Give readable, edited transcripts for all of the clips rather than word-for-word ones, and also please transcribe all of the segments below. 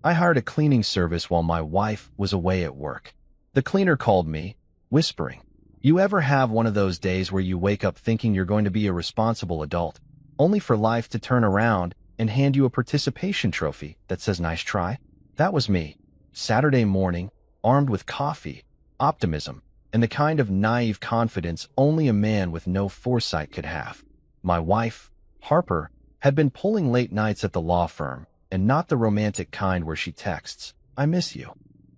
I hired a cleaning service while my wife was away at work. The cleaner called me, whispering, "You ever have one of those days where you wake up thinking you're going to be a responsible adult, only for life to turn around and hand you a participation trophy that says nice try?" That was me. Saturday morning, armed with coffee, optimism, and the kind of naive confidence only a man with no foresight could have. My wife, Harper, had been pulling late nights at the law firm, and not the romantic kind where she texts, "I miss you."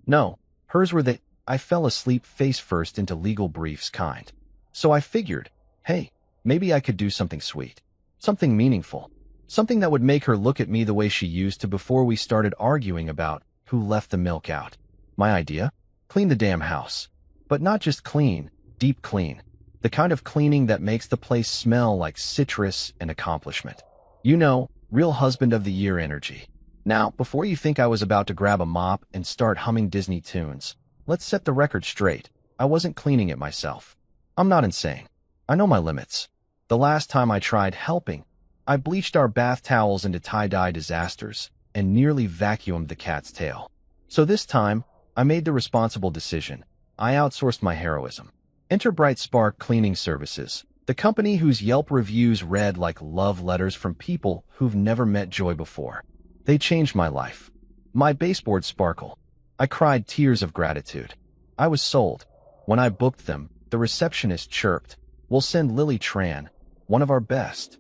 No, hers were the "I fell asleep face first into legal briefs" kind. So I figured, hey, maybe I could do something sweet, something meaningful, something that would make her look at me the way she used to before we started arguing about who left the milk out. My idea? Clean the damn house. But not just clean, deep clean. The kind of cleaning that makes the place smell like citrus and accomplishment. You know, real husband of the year energy. Now, before you think I was about to grab a mop and start humming Disney tunes, let's set the record straight. I wasn't cleaning it myself. I'm not insane. I know my limits. The last time I tried helping, I bleached our bath towels into tie-dye disasters and nearly vacuumed the cat's tail. So this time, I made the responsible decision. I outsourced my heroism. Enter Bright Spark Cleaning Services, the company whose Yelp reviews read like love letters from people who've never met joy before. They changed my life. My baseboards sparkle. I cried tears of gratitude. I was sold. When I booked them, the receptionist chirped, "We'll send Lily Tran, one of our best."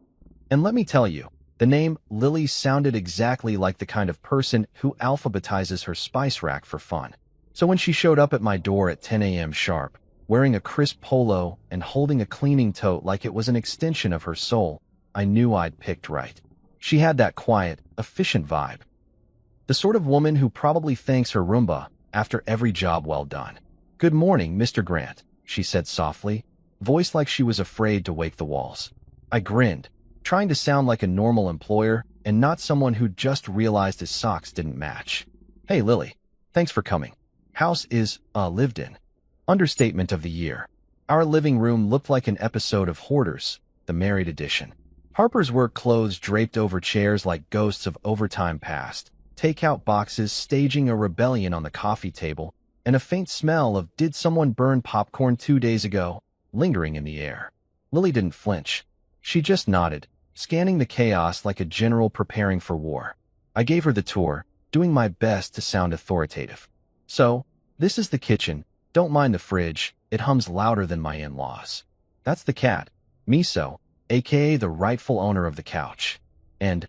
And let me tell you, the name Lily sounded exactly like the kind of person who alphabetizes her spice rack for fun. So when she showed up at my door at 10 a.m. sharp, wearing a crisp polo and holding a cleaning tote like it was an extension of her soul, I knew I'd picked right. She had that quiet, efficient vibe. The sort of woman who probably thanks her Roomba after every job well done. "Good morning, Mr. Grant," she said softly, voice like she was afraid to wake the walls. I grinned, trying to sound like a normal employer and not someone who just realized his socks didn't match. "Hey, Lily. Thanks for coming. House is, lived in." Understatement of the year. Our living room looked like an episode of Hoarders, the married edition. Harper's work clothes draped over chairs like ghosts of overtime past, takeout boxes staging a rebellion on the coffee table, and a faint smell of "did someone burn popcorn 2 days ago?" lingering in the air. Lily didn't flinch. She just nodded, scanning the chaos like a general preparing for war. I gave her the tour, doing my best to sound authoritative. "So, this is the kitchen. Don't mind the fridge, it hums louder than my in-laws. That's the cat, Miso, aka the rightful owner of the couch. And,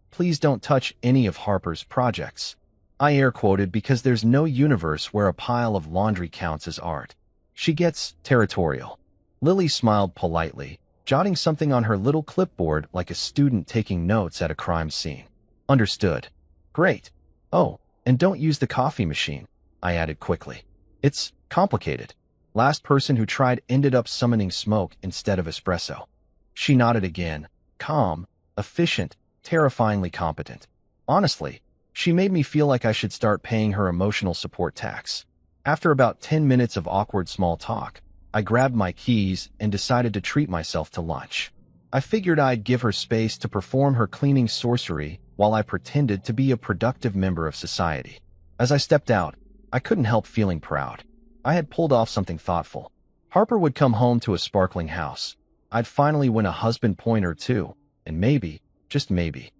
please don't touch any of Harper's projects." I air quoted because there's no universe where a pile of laundry counts as art. She gets territorial. Lily smiled politely, jotting something on her little clipboard like a student taking notes at a crime scene. "Understood." "Great. Oh, and don't use the coffee machine," I added quickly. "It's complicated." Last person who tried ended up summoning smoke instead of espresso. She nodded again, calm, efficient, terrifyingly competent. Honestly, she made me feel like I should start paying her emotional support tax. After about 10 minutes of awkward small talk, I grabbed my keys and decided to treat myself to lunch. I figured I'd give her space to perform her cleaning sorcery while I pretended to be a productive member of society. As I stepped out, I couldn't help feeling proud. I had pulled off something thoughtful. Harper would come home to a sparkling house. I'd finally win a husband point or two, and maybe, just maybe,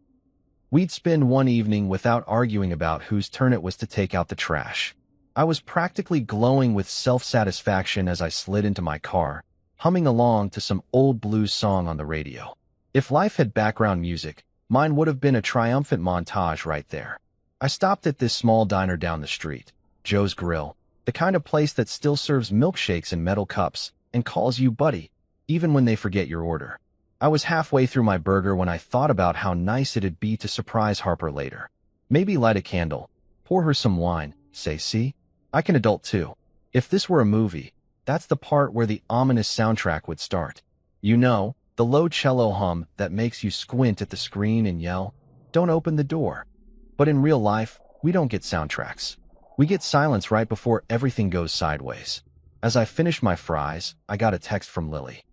we'd spend one evening without arguing about whose turn it was to take out the trash. I was practically glowing with self-satisfaction as I slid into my car, humming along to some old blues song on the radio. If life had background music, mine would have been a triumphant montage right there. I stopped at this small diner down the street, Joe's Grill, the kind of place that still serves milkshakes in metal cups and calls you buddy, even when they forget your order. I was halfway through my burger when I thought about how nice it'd be to surprise Harper later. Maybe light a candle, pour her some wine, say, "See? I can adult too." If this were a movie, that's the part where the ominous soundtrack would start. You know, the low cello hum that makes you squint at the screen and yell, "Don't open the door." But in real life, we don't get soundtracks. We get silence right before everything goes sideways. As I finished my fries, I got a text from Lily.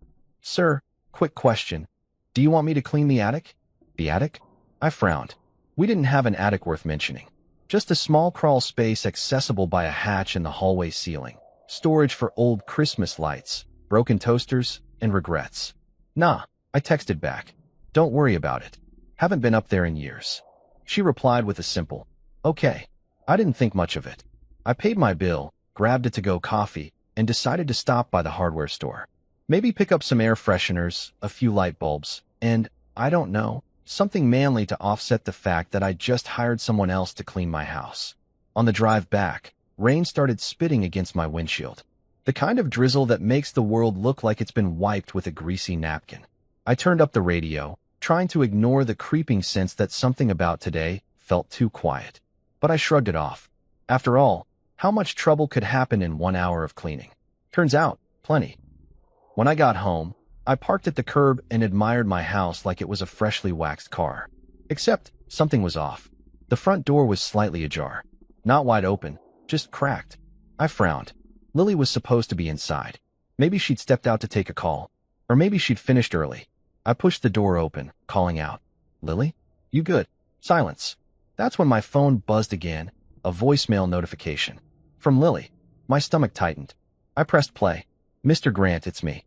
"Sir, quick question. Do you want me to clean the attic?" "The attic?" I frowned. We didn't have an attic worth mentioning. Just a small crawl space accessible by a hatch in the hallway ceiling. Storage for old Christmas lights, broken toasters, and regrets. Nah, I texted back. Don't worry about it. Haven't been up there in years. She replied with a simple, okay. I didn't think much of it. I paid my bill, grabbed a to-go coffee, and decided to stop by the hardware store. Maybe pick up some air fresheners, a few light bulbs, and, I don't know, something manly to offset the fact that I just hired someone else to clean my house. On the drive back, rain started spitting against my windshield. The kind of drizzle that makes the world look like it's been wiped with a greasy napkin. I turned up the radio, trying to ignore the creeping sense that something about today felt too quiet. But I shrugged it off. After all, how much trouble could happen in 1 hour of cleaning? Turns out, plenty. When I got home, I parked at the curb and admired my house like it was a freshly waxed car. Except, something was off. The front door was slightly ajar. Not wide open, just cracked. I frowned. Lily was supposed to be inside. Maybe she'd stepped out to take a call. Or maybe she'd finished early. I pushed the door open, calling out, "Lily? You good?" Silence. That's when my phone buzzed again, a voicemail notification. From Lily. My stomach tightened. I pressed play. "Mr. Grant, it's me.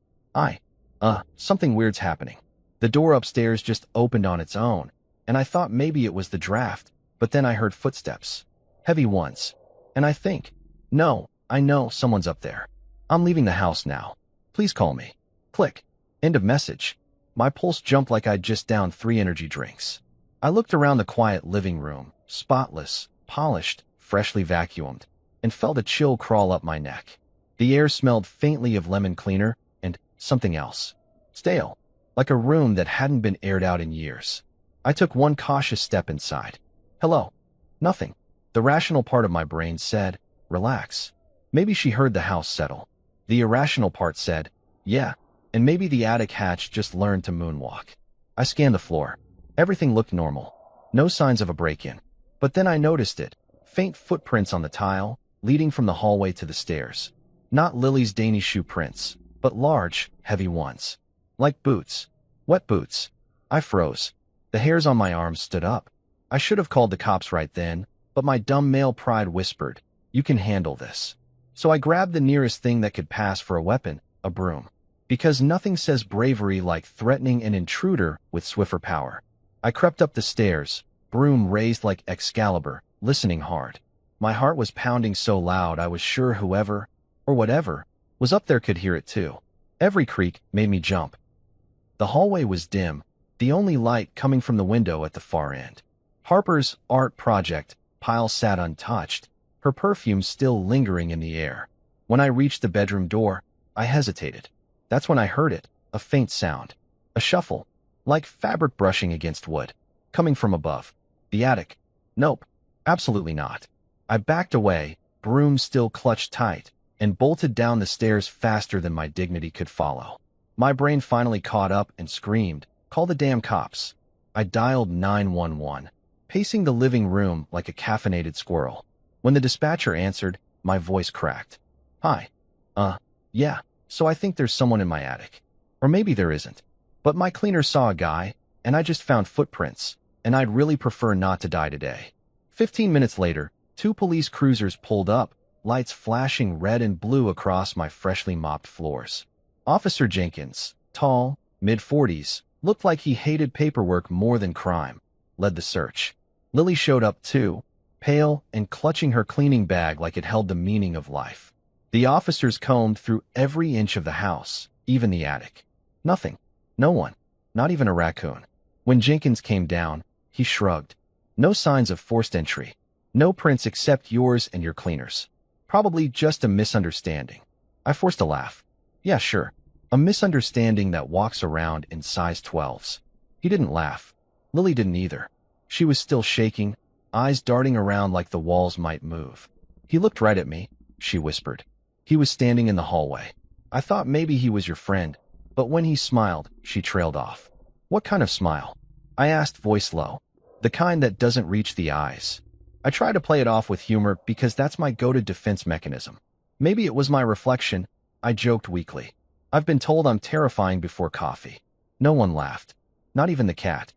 Something weird's happening." The door upstairs just opened on its own, and I thought maybe it was the draft, but then I heard footsteps. Heavy ones. And I know someone's up there. I'm leaving the house now. Please call me. Click. End of message. My pulse jumped like I'd just downed 3 energy drinks. I looked around the quiet living room, spotless, polished, freshly vacuumed, and felt a chill crawl up my neck. The air smelled faintly of lemon cleaner and something else. Stale, like a room that hadn't been aired out in years. I took one cautious step inside. Hello. Nothing. The rational part of my brain said, relax. Maybe she heard the house settle. The irrational part said, yeah, and maybe the attic hatch just learned to moonwalk. I scanned the floor. Everything looked normal. No signs of a break-in. But then I noticed it. Faint footprints on the tile, leading from the hallway to the stairs. Not Lily's dainty shoe prints, but large, heavy ones. Like boots. Wet boots. I froze. The hairs on my arms stood up. I should have called the cops right then, but my dumb male pride whispered, you can handle this. So I grabbed the nearest thing that could pass for a weapon, a broom. Because nothing says bravery like threatening an intruder with Swiffer power. I crept up the stairs, broom raised like Excalibur, listening hard. My heart was pounding so loud I was sure whoever, or whatever, was up there could hear it too. Every creak made me jump. The hallway was dim, the only light coming from the window at the far end. Harper's art project pile sat untouched, her perfume still lingering in the air. When I reached the bedroom door, I hesitated. That's when I heard it, a faint sound. A shuffle, like fabric brushing against wood, coming from above. The attic. Nope, absolutely not. I backed away, broom still clutched tight, and bolted down the stairs faster than my dignity could follow. My brain finally caught up and screamed, call the damn cops. I dialed 911, pacing the living room like a caffeinated squirrel. When the dispatcher answered, my voice cracked. Hi. Yeah, so I think there's someone in my attic. Or maybe there isn't. But my cleaner saw a guy, and I just found footprints, and I'd really prefer not to die today. 15 minutes later, 2 police cruisers pulled up, lights flashing red and blue across my freshly mopped floors. Officer Jenkins, tall, mid-40s, looked like he hated paperwork more than crime, led the search. Lily showed up too, pale and clutching her cleaning bag like it held the meaning of life. The officers combed through every inch of the house, even the attic. Nothing. No one. Not even a raccoon. When Jenkins came down, he shrugged. No signs of forced entry. No prints except yours and your cleaner's. Probably just a misunderstanding. I forced a laugh. Yeah, sure. A misunderstanding that walks around in size 12s. He didn't laugh. Lily didn't either. She was still shaking, eyes darting around like the walls might move. He looked right at me, she whispered. He was standing in the hallway. I thought maybe he was your friend, but when he smiled, she trailed off. What kind of smile? I asked, voice low. The kind that doesn't reach the eyes. I try to play it off with humor because that's my go-to defense mechanism. Maybe it was my reflection, I joked weakly. I've been told I'm terrifying before coffee. No one laughed. Not even the cat.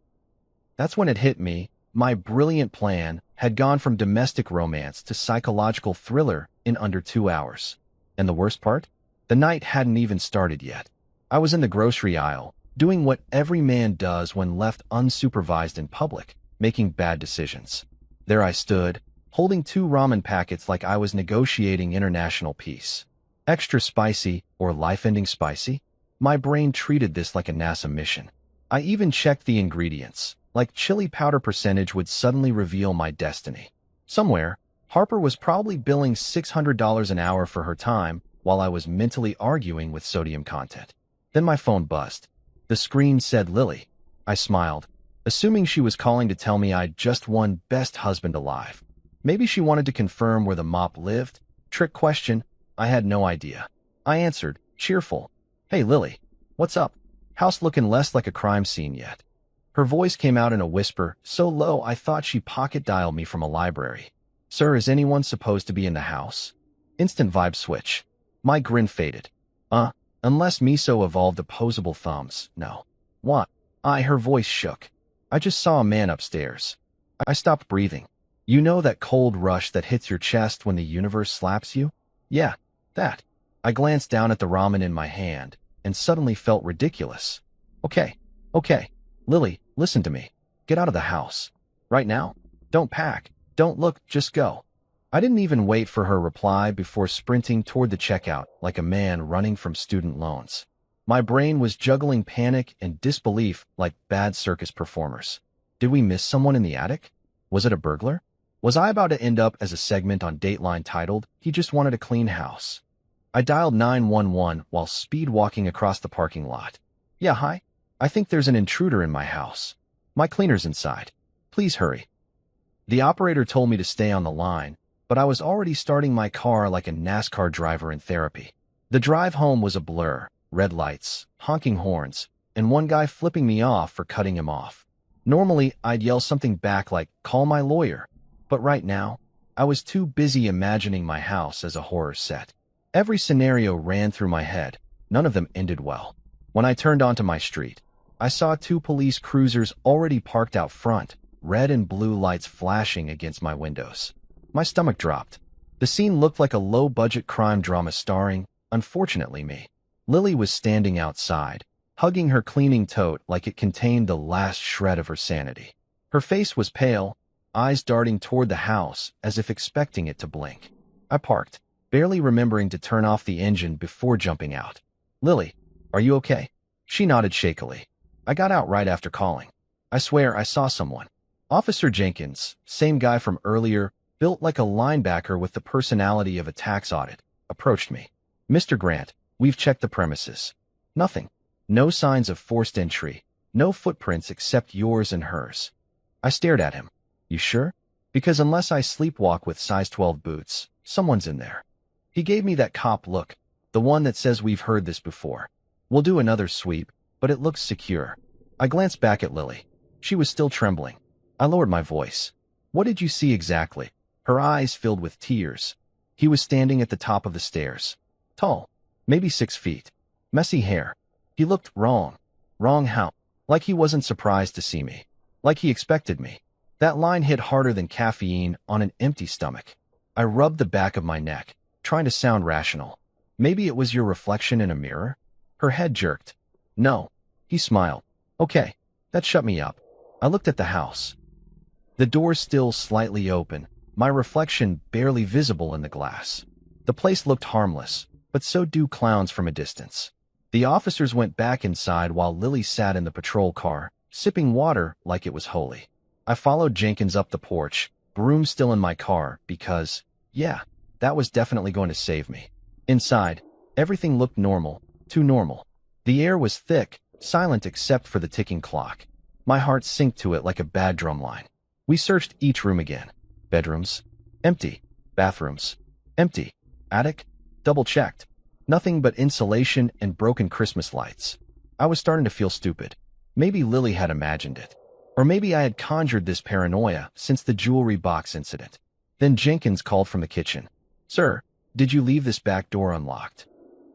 That's when it hit me. My brilliant plan had gone from domestic romance to psychological thriller in under 2 hours. And the worst part? The night hadn't even started yet. I was in the grocery aisle, doing what every man does when left unsupervised in public, making bad decisions. There I stood, holding 2 ramen packets like I was negotiating international peace. Extra spicy or life-ending spicy? My brain treated this like a NASA mission. I even checked the ingredients, like chili powder percentage would suddenly reveal my destiny. Somewhere, Harper was probably billing $600 an hour for her time while I was mentally arguing with sodium content. Then my phone buzzed. The screen said Lily. I smiled, assuming she was calling to tell me I'd just won Best Husband Alive. Maybe she wanted to confirm where the mop lived? Trick question. I had no idea. I answered, cheerful. Hey, Lily. What's up? House looking less like a crime scene yet. Her voice came out in a whisper, so low I thought she pocket-dialed me from a library. Sir, is anyone supposed to be in the house? Instant vibe switch. My grin faded. Unless Miso evolved opposable thumbs, no. What? Her voice shook. I just saw a man upstairs. I stopped breathing. You know that cold rush that hits your chest when the universe slaps you? Yeah, that. I glanced down at the ramen in my hand and suddenly felt ridiculous. Okay. Lily, listen to me. Get out of the house. Right now. Don't pack. Don't look, just go. I didn't even wait for her reply before sprinting toward the checkout like a man running from student loans. My brain was juggling panic and disbelief like bad circus performers. Did we miss someone in the attic? Was it a burglar? Was I about to end up as a segment on Dateline titled, "He Just Wanted a Clean House"? I dialed 911 while speed walking across the parking lot. Yeah, hi. I think there's an intruder in my house. My cleaner's inside. Please hurry. The operator told me to stay on the line, but I was already starting my car like a NASCAR driver in therapy. The drive home was a blur, red lights, honking horns, and one guy flipping me off for cutting him off. Normally, I'd yell something back like, call my lawyer. But right now, I was too busy imagining my house as a horror set. Every scenario ran through my head. None of them ended well. When I turned onto my street, I saw 2 police cruisers already parked out front, red and blue lights flashing against my windows. My stomach dropped. The scene looked like a low-budget crime drama starring, unfortunately, me. Lily was standing outside, hugging her cleaning tote like it contained the last shred of her sanity. Her face was pale, eyes darting toward the house as if expecting it to blink. I parked, barely remembering to turn off the engine before jumping out. Lily, are you okay? She nodded shakily. I got out right after calling. I swear I saw someone. Officer Jenkins, same guy from earlier, built like a linebacker with the personality of a tax audit, approached me. Mr. Grant, we've checked the premises. Nothing. No signs of forced entry. No footprints except yours and hers. I stared at him. You sure? Because unless I sleepwalk with size 12 boots, someone's in there. He gave me that cop look, the one that says we've heard this before. We'll do another sweep, but it looks secure. I glanced back at Lily. She was still trembling. I lowered my voice. What did you see exactly? Her eyes filled with tears. He was standing at the top of the stairs. Tall, maybe 6 feet. Messy hair. He looked wrong. Wrong how? Like he wasn't surprised to see me. Like he expected me. That line hit harder than caffeine on an empty stomach. I rubbed the back of my neck, trying to sound rational. Maybe it was your reflection in a mirror? Her head jerked. No. He smiled. Okay, that shut me up. I looked at the house. The door still slightly open, my reflection barely visible in the glass. The place looked harmless, but so do clowns from a distance. The officers went back inside while Lily sat in the patrol car, sipping water like it was holy. I followed Jenkins up the porch, broom still in my car, because, yeah, that was definitely going to save me. Inside, everything looked normal, too normal. The air was thick, silent except for the ticking clock. My heart synced to it like a bad drum line. We searched each room again. Bedrooms, empty. Bathrooms, empty. Attic, double-checked. Nothing but insulation and broken Christmas lights. I was starting to feel stupid. Maybe Lily had imagined it. Or maybe I had conjured this paranoia since the jewelry box incident. Then Jenkins called from the kitchen. Sir, did you leave this back door unlocked?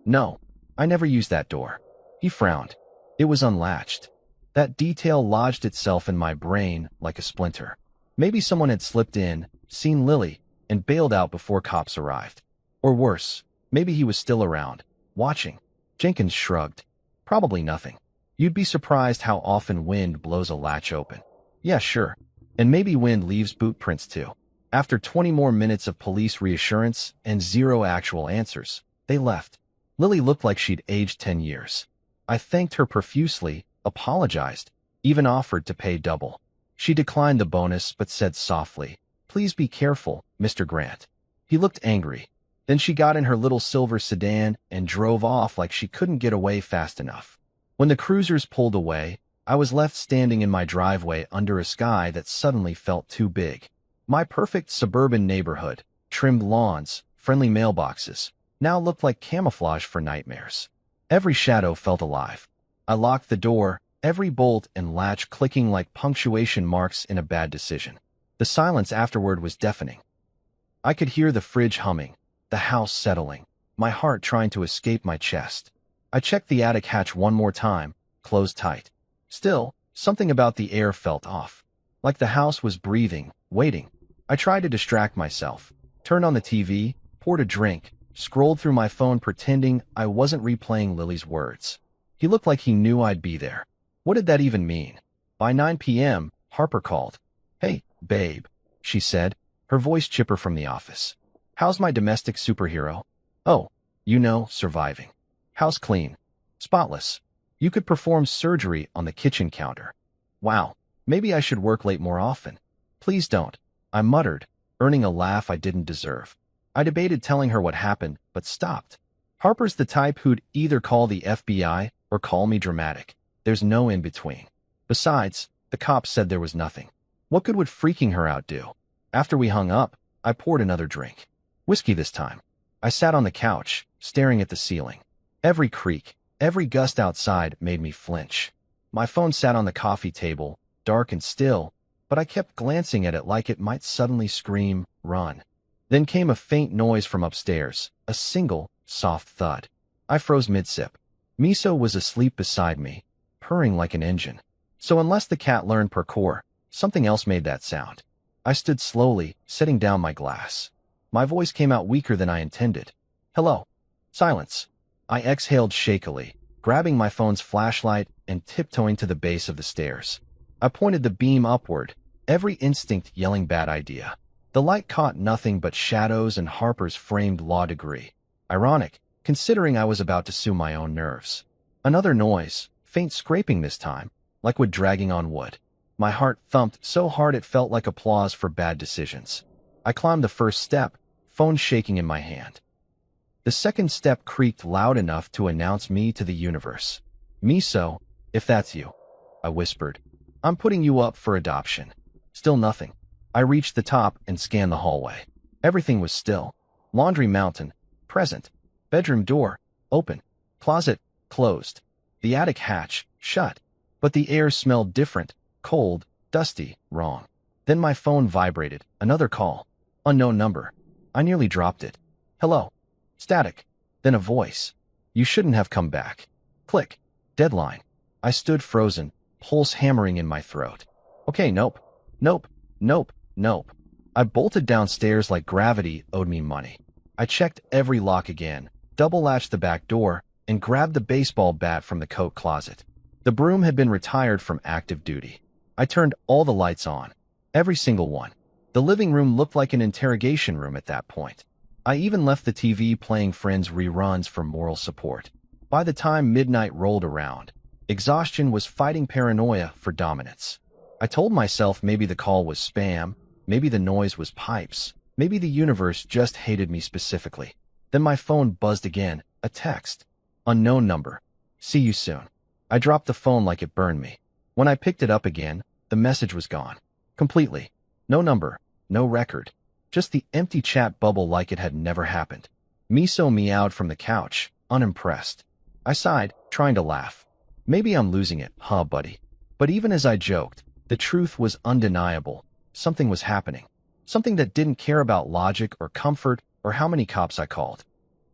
No, I never used that door. He frowned. It was unlatched. That detail lodged itself in my brain like a splinter. Maybe someone had slipped in, seen Lily, and bailed out before cops arrived. Or worse, maybe he was still around, watching. Jenkins shrugged. Probably nothing. You'd be surprised how often wind blows a latch open. Yeah, sure. And maybe wind leaves boot prints too. After 20 more minutes of police reassurance and zero actual answers, they left. Lily looked like she'd aged 10 years. I thanked her profusely, apologized, even offered to pay double. She declined the bonus but said softly, "Please be careful, Mr. Grant." He looked angry. Then she got in her little silver sedan and drove off like she couldn't get away fast enough. When the cruisers pulled away, I was left standing in my driveway under a sky that suddenly felt too big. My perfect suburban neighborhood, trimmed lawns, friendly mailboxes, now looked like camouflage for nightmares. Every shadow felt alive. I locked the door, every bolt and latch clicking like punctuation marks in a bad decision. The silence afterward was deafening. I could hear the fridge humming, the house settling, my heart trying to escape my chest. I checked the attic hatch one more time, closed tight. Still, something about the air felt off. Like the house was breathing, waiting. I tried to distract myself, turned on the TV, poured a drink, scrolled through my phone pretending I wasn't replaying Lily's words. He looked like he knew I'd be there. What did that even mean? By 9 p.m., Harper called. "Hey, babe," she said, her voice chipper from the office. "How's my domestic superhero?" "Oh, surviving. House clean. Spotless. You could perform surgery on the kitchen counter." "Wow, maybe I should work late more often." "Please don't," I muttered, earning a laugh I didn't deserve. I debated telling her what happened, but stopped. Harper's the type who'd either call the FBI or call me dramatic. There's no in between. Besides, the cops said there was nothing. What good would freaking her out do? After we hung up, I poured another drink. Whiskey this time. I sat on the couch, staring at the ceiling. Every creak, every gust outside made me flinch. My phone sat on the coffee table, dark and still, but I kept glancing at it like it might suddenly scream, "Run." Then came a faint noise from upstairs, a single, soft thud. I froze mid-sip. Miso was asleep beside me, purring like an engine. So unless the cat learned parkour, something else made that sound. I stood slowly, setting down my glass. My voice came out weaker than I intended. "Hello." Silence. I exhaled shakily, grabbing my phone's flashlight and tiptoeing to the base of the stairs. I pointed the beam upward, every instinct yelling bad idea. The light caught nothing but shadows and Harper's framed law degree. Ironic, considering I was about to sue my own nerves. Another noise, faint scraping this time, like wood dragging on wood. My heart thumped so hard it felt like applause for bad decisions. I climbed the first step, phone shaking in my hand. The second step creaked loud enough to announce me to the universe. "Miso, if that's you," I whispered. "I'm putting you up for adoption." Still nothing. I reached the top and scanned the hallway. Everything was still. Laundry mountain, present. Bedroom door, open. Closet, closed. The attic hatch, shut. But the air smelled different, cold, dusty, wrong. Then my phone vibrated, another call. Unknown number. I nearly dropped it. "Hello." Static. Then a voice. "You shouldn't have come back." Click. Deadline. I stood frozen, pulse hammering in my throat. Okay, nope. Nope. Nope. Nope. I bolted downstairs like gravity owed me money. I checked every lock again, double-latched the back door, and grabbed the baseball bat from the coat closet. The broom had been retired from active duty. I turned all the lights on. Every single one. The living room looked like an interrogation room at that point. I even left the TV playing Friends reruns for moral support. By the time midnight rolled around, exhaustion was fighting paranoia for dominance. I told myself maybe the call was spam, maybe the noise was pipes, maybe the universe just hated me specifically. Then my phone buzzed again, a text. Unknown number. See you soon. I dropped the phone like it burned me. When I picked it up again, the message was gone. Completely. No number, no record. Just the empty chat bubble like it had never happened. Miso meowed from the couch, unimpressed. I sighed, trying to laugh. Maybe I'm losing it, huh, buddy? But even as I joked, the truth was undeniable. Something was happening. Something that didn't care about logic or comfort or how many cops I called.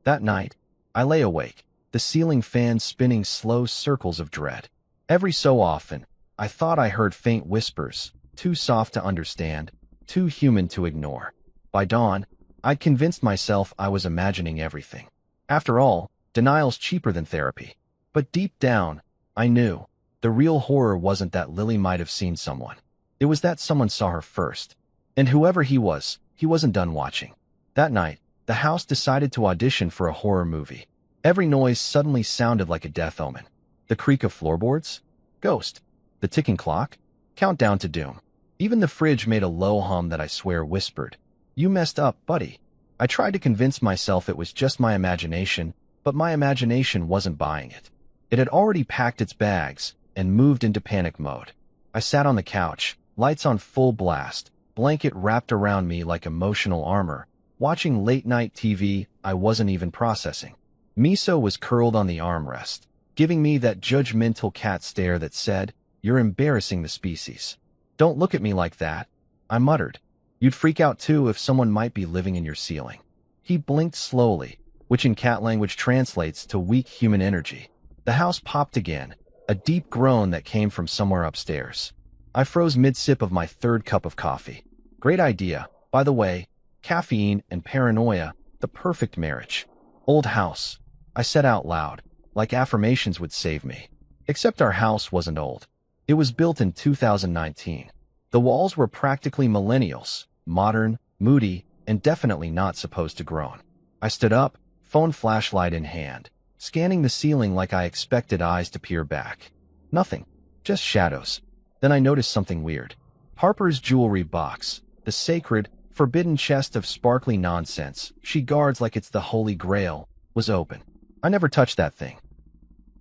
That night, I lay awake, the ceiling fan spinning slow circles of dread. Every so often, I thought I heard faint whispers, too soft to understand, too human to ignore. By dawn, I'd convinced myself I was imagining everything. After all, denial's cheaper than therapy. But deep down, I knew the real horror wasn't that Lily might have seen someone. It was that someone saw her first. And whoever he wasn't done watching. That night, the house decided to audition for a horror movie. Every noise suddenly sounded like a death omen. The creak of floorboards? Ghost. The ticking clock? Countdown to doom. Even the fridge made a low hum that I swear whispered, "You messed up, buddy." I tried to convince myself it was just my imagination, but my imagination wasn't buying it. It had already packed its bags and moved into panic mode. I sat on the couch, lights on full blast, blanket wrapped around me like emotional armor, watching late-night TV I wasn't even processing. Miso was curled on the armrest, giving me that judgmental cat stare that said, "You're embarrassing the species. Don't look at me like that." I muttered, "You'd freak out too if someone might be living in your ceiling." He blinked slowly, which in cat language translates to weak human energy. The house popped again, a deep groan that came from somewhere upstairs. I froze mid-sip of my third cup of coffee. Great idea, by the way, caffeine and paranoia, the perfect marriage. Old house, I said out loud, like affirmations would save me. Except our house wasn't old. It was built in 2019. The walls were practically millennials, modern, moody, and definitely not supposed to groan. I stood up, phone flashlight in hand, scanning the ceiling like I expected eyes to peer back. Nothing, just shadows. Then I noticed something weird. Harper's jewelry box, the sacred, forbidden chest of sparkly nonsense she guards like it's the Holy Grail, was open. I never touched that thing.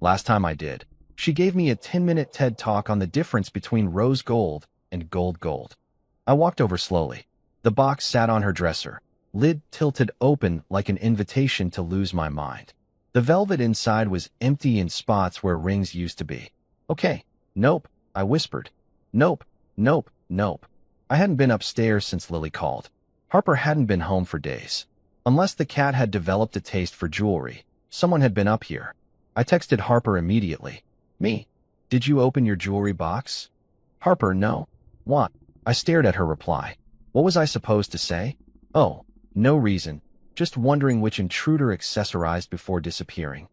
Last time I did, she gave me a 10-minute TED talk on the difference between rose gold and gold. I walked over slowly. The box sat on her dresser, lid tilted open like an invitation to lose my mind. The velvet inside was empty in spots where rings used to be. "Okay, nope," I whispered. "Nope, nope, nope." I hadn't been upstairs since Lily called. Harper hadn't been home for days. Unless the cat had developed a taste for jewelry, someone had been up here. I texted Harper immediately. "Me, did you open your jewelry box?" "Harper, no." "What?" I stared at her reply. What was I supposed to say? Oh, no reason. Just wondering which intruder accessorized before disappearing.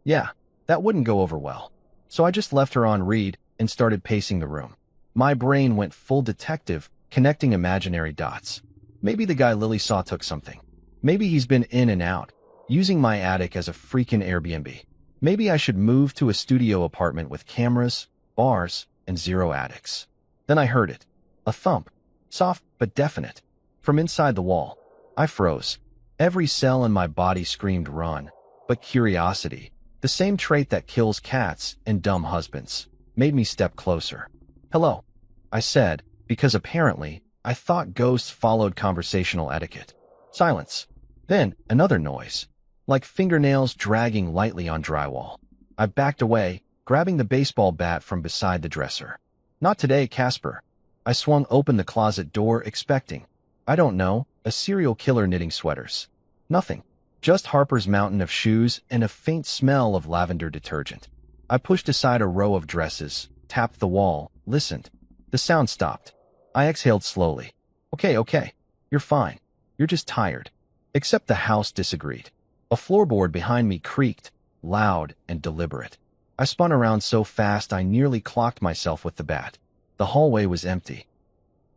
Yeah, that wouldn't go over well. So I just left her on read and started pacing the room. My brain went full detective, connecting imaginary dots. Maybe the guy Lily saw took something. Maybe he's been in and out, using my attic as a freaking Airbnb. Maybe I should move to a studio apartment with cameras, bars, and zero attics. Then I heard it. A thump. Soft but definite. From inside the wall. I froze. Every cell in my body screamed run. But curiosity, the same trait that kills cats and dumb husbands, made me step closer. "Hello," I said, because apparently I thought ghosts followed conversational etiquette. Silence. Then another noise, like fingernails dragging lightly on drywall. I backed away, grabbing the baseball bat from beside the dresser. "Not today, Casper." I swung open the closet door, expecting, I don't know, a serial killer knitting sweaters. Nothing. Just Harper's mountain of shoes and a faint smell of lavender detergent. I pushed aside a row of dresses, tapped the wall, listened. The sound stopped. I exhaled slowly. Okay, you're fine. You're just tired." Except the house disagreed. A floorboard behind me creaked, loud and deliberate. I spun around so fast I nearly clocked myself with the bat. The hallway was empty.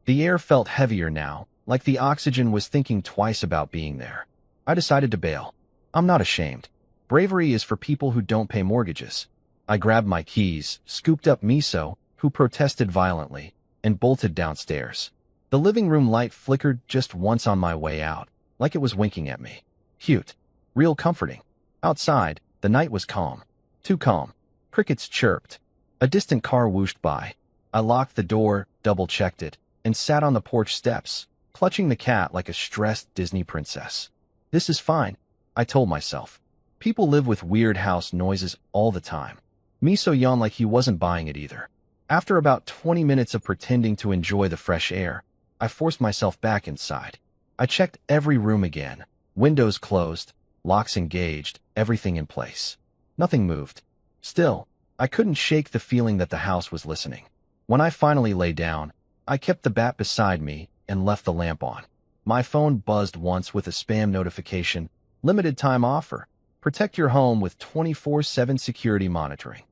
The air felt heavier now, like the oxygen was thinking twice about being there. I decided to bail. I'm not ashamed. Bravery is for people who don't pay mortgages. I grabbed my keys, scooped up Miso, who protested violently, and bolted downstairs. The living room light flickered just once on my way out, like it was winking at me. Cute. Real comforting. Outside, the night was calm. Too calm. Crickets chirped. A distant car whooshed by. I locked the door, double-checked it, and sat on the porch steps, clutching the cat like a stressed Disney princess. This is fine, I told myself. People live with weird house noises all the time. Miso yawned like he wasn't buying it either. After about 20 minutes of pretending to enjoy the fresh air, I forced myself back inside. I checked every room again. Windows closed, locks engaged, everything in place. Nothing moved. Still, I couldn't shake the feeling that the house was listening. When I finally lay down, I kept the bat beside me and left the lamp on. My phone buzzed once with a spam notification. Limited time offer. Protect your home with 24/7 security monitoring.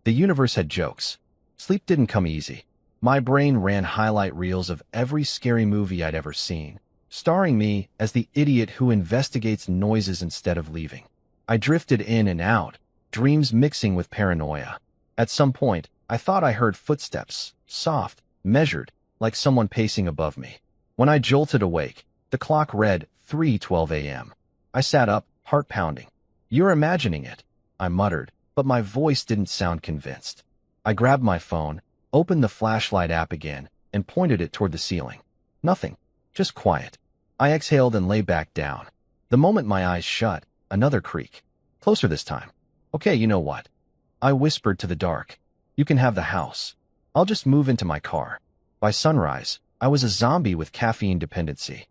The universe had jokes. Sleep didn't come easy. My brain ran highlight reels of every scary movie I'd ever seen, starring me as the idiot who investigates noises instead of leaving. I drifted in and out, dreams mixing with paranoia. At some point, I thought I heard footsteps, soft, measured, like someone pacing above me. When I jolted awake, the clock read 3:12 a.m. I sat up, heart pounding. "You're imagining it," I muttered, but my voice didn't sound convinced. I grabbed my phone, opened the flashlight app again, and pointed it toward the ceiling. Nothing, just quiet. I exhaled and lay back down. The moment my eyes shut, another creak. Closer this time. "Okay, you know what?" I whispered to the dark. "You can have the house. I'll just move into my car." By sunrise, I was a zombie with caffeine dependency.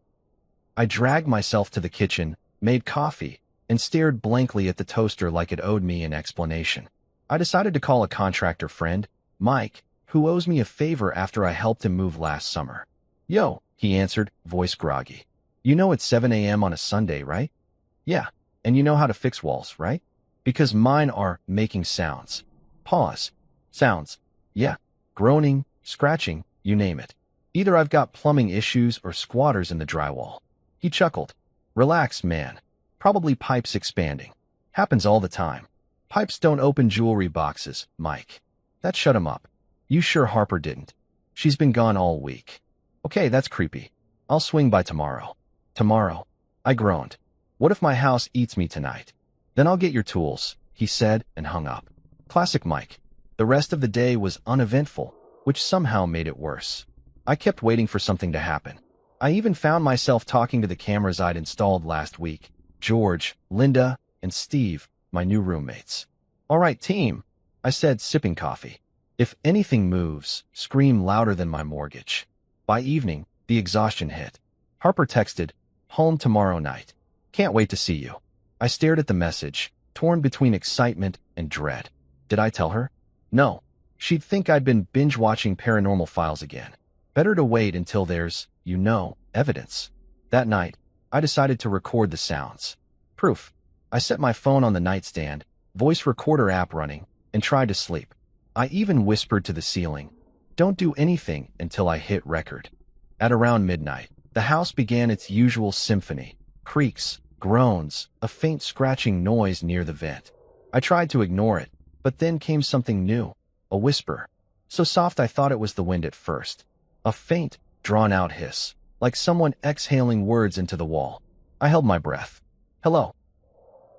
I dragged myself to the kitchen, made coffee, and stared blankly at the toaster like it owed me an explanation. I decided to call a contractor friend, Mike, who owes me a favor after I helped him move last summer. "Yo," he answered, voice groggy. "You know it's 7 a.m. on a Sunday, right?" "Yeah, and you know how to fix walls, right?" "Because mine are making sounds." Pause. "Sounds. Yeah. Groaning, scratching, you name it. Either I've got plumbing issues or squatters in the drywall." He chuckled. "Relax, man. Probably pipes expanding. Happens all the time. Pipes don't open jewelry boxes, Mike." That shut him up. "You sure Harper didn't? She's been gone all week." "Okay, that's creepy. I'll swing by tomorrow." "Tomorrow?" I groaned. "What if my house eats me tonight?" "Then I'll get your tools," he said and hung up. Classic Mike. The rest of the day was uneventful, which somehow made it worse. I kept waiting for something to happen. I even found myself talking to the cameras I'd installed last week. George, Linda, and Steve, my new roommates. "All right, team," I said, sipping coffee. "If anything moves, scream louder than my mortgage." By evening, the exhaustion hit. Harper texted, "Home tomorrow night. Can't wait to see you." I stared at the message, torn between excitement and dread. Did I tell her? No. She'd think I'd been binge-watching Paranormal Files again. Better to wait until there's, evidence. That night, I decided to record the sounds. Proof. I set my phone on the nightstand, voice recorder app running, and tried to sleep. I even whispered to the ceiling, "Don't do anything until I hit record." At around midnight, the house began its usual symphony. Creaks, groans, a faint scratching noise near the vent. I tried to ignore it, but then came something new, a whisper. So soft I thought it was the wind at first. A faint, drawn-out hiss, like someone exhaling words into the wall. I held my breath. "Hello."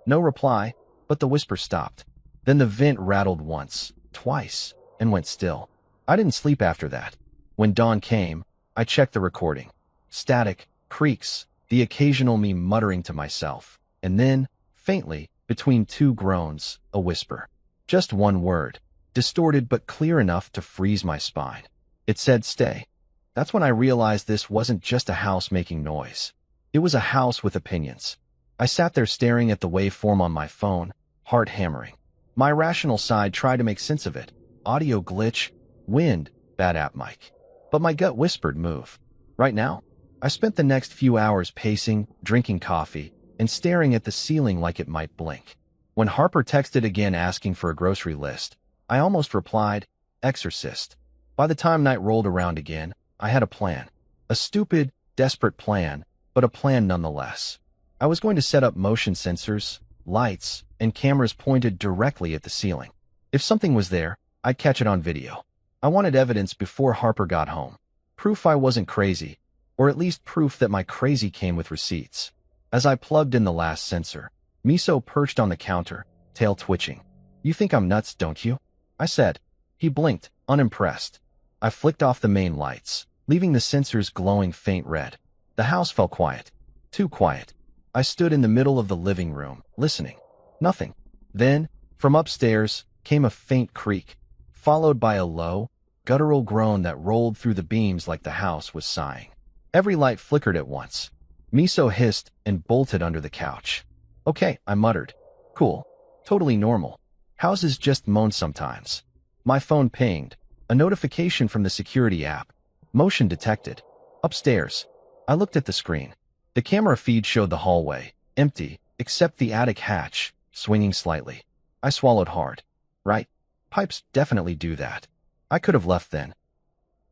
No reply, but the whisper stopped. Then the vent rattled once, twice, and went still. I didn't sleep after that. When dawn came, I checked the recording. Static, creaks, the occasional me muttering to myself, and then, faintly, between two groans, a whisper. Just one word, distorted but clear enough to freeze my spine. It said, "Stay." That's when I realized this wasn't just a house making noise. It was a house with opinions. I sat there staring at the waveform on my phone, heart hammering. My rational side tried to make sense of it. Audio glitch, wind, bad app mic. But my gut whispered move. Right now? I spent the next few hours pacing, drinking coffee, and staring at the ceiling like it might blink. When Harper texted again asking for a grocery list, I almost replied, "Exorcist." By the time night rolled around again, I had a plan. A stupid, desperate plan, but a plan nonetheless. I was going to set up motion sensors, lights, and cameras pointed directly at the ceiling. If something was there, I'd catch it on video. I wanted evidence before Harper got home. Proof I wasn't crazy, or at least proof that my crazy came with receipts. As I plugged in the last sensor, Miso perched on the counter, tail twitching. "You think I'm nuts, don't you?" I said. He blinked, unimpressed. I flicked off the main lights, leaving the sensors glowing faint red. The house fell quiet. Too quiet. I stood in the middle of the living room, listening. Nothing. Then, from upstairs, came a faint creak, followed by a low, guttural groan that rolled through the beams like the house was sighing. Every light flickered at once. Miso hissed and bolted under the couch. "Okay," I muttered. "Cool. Totally normal. Houses just moan sometimes." My phone pinged. A notification from the security app. Motion detected. Upstairs. I looked at the screen. The camera feed showed the hallway, empty, except the attic hatch, swinging slightly. I swallowed hard. Right. Pipes definitely do that. I could have left then.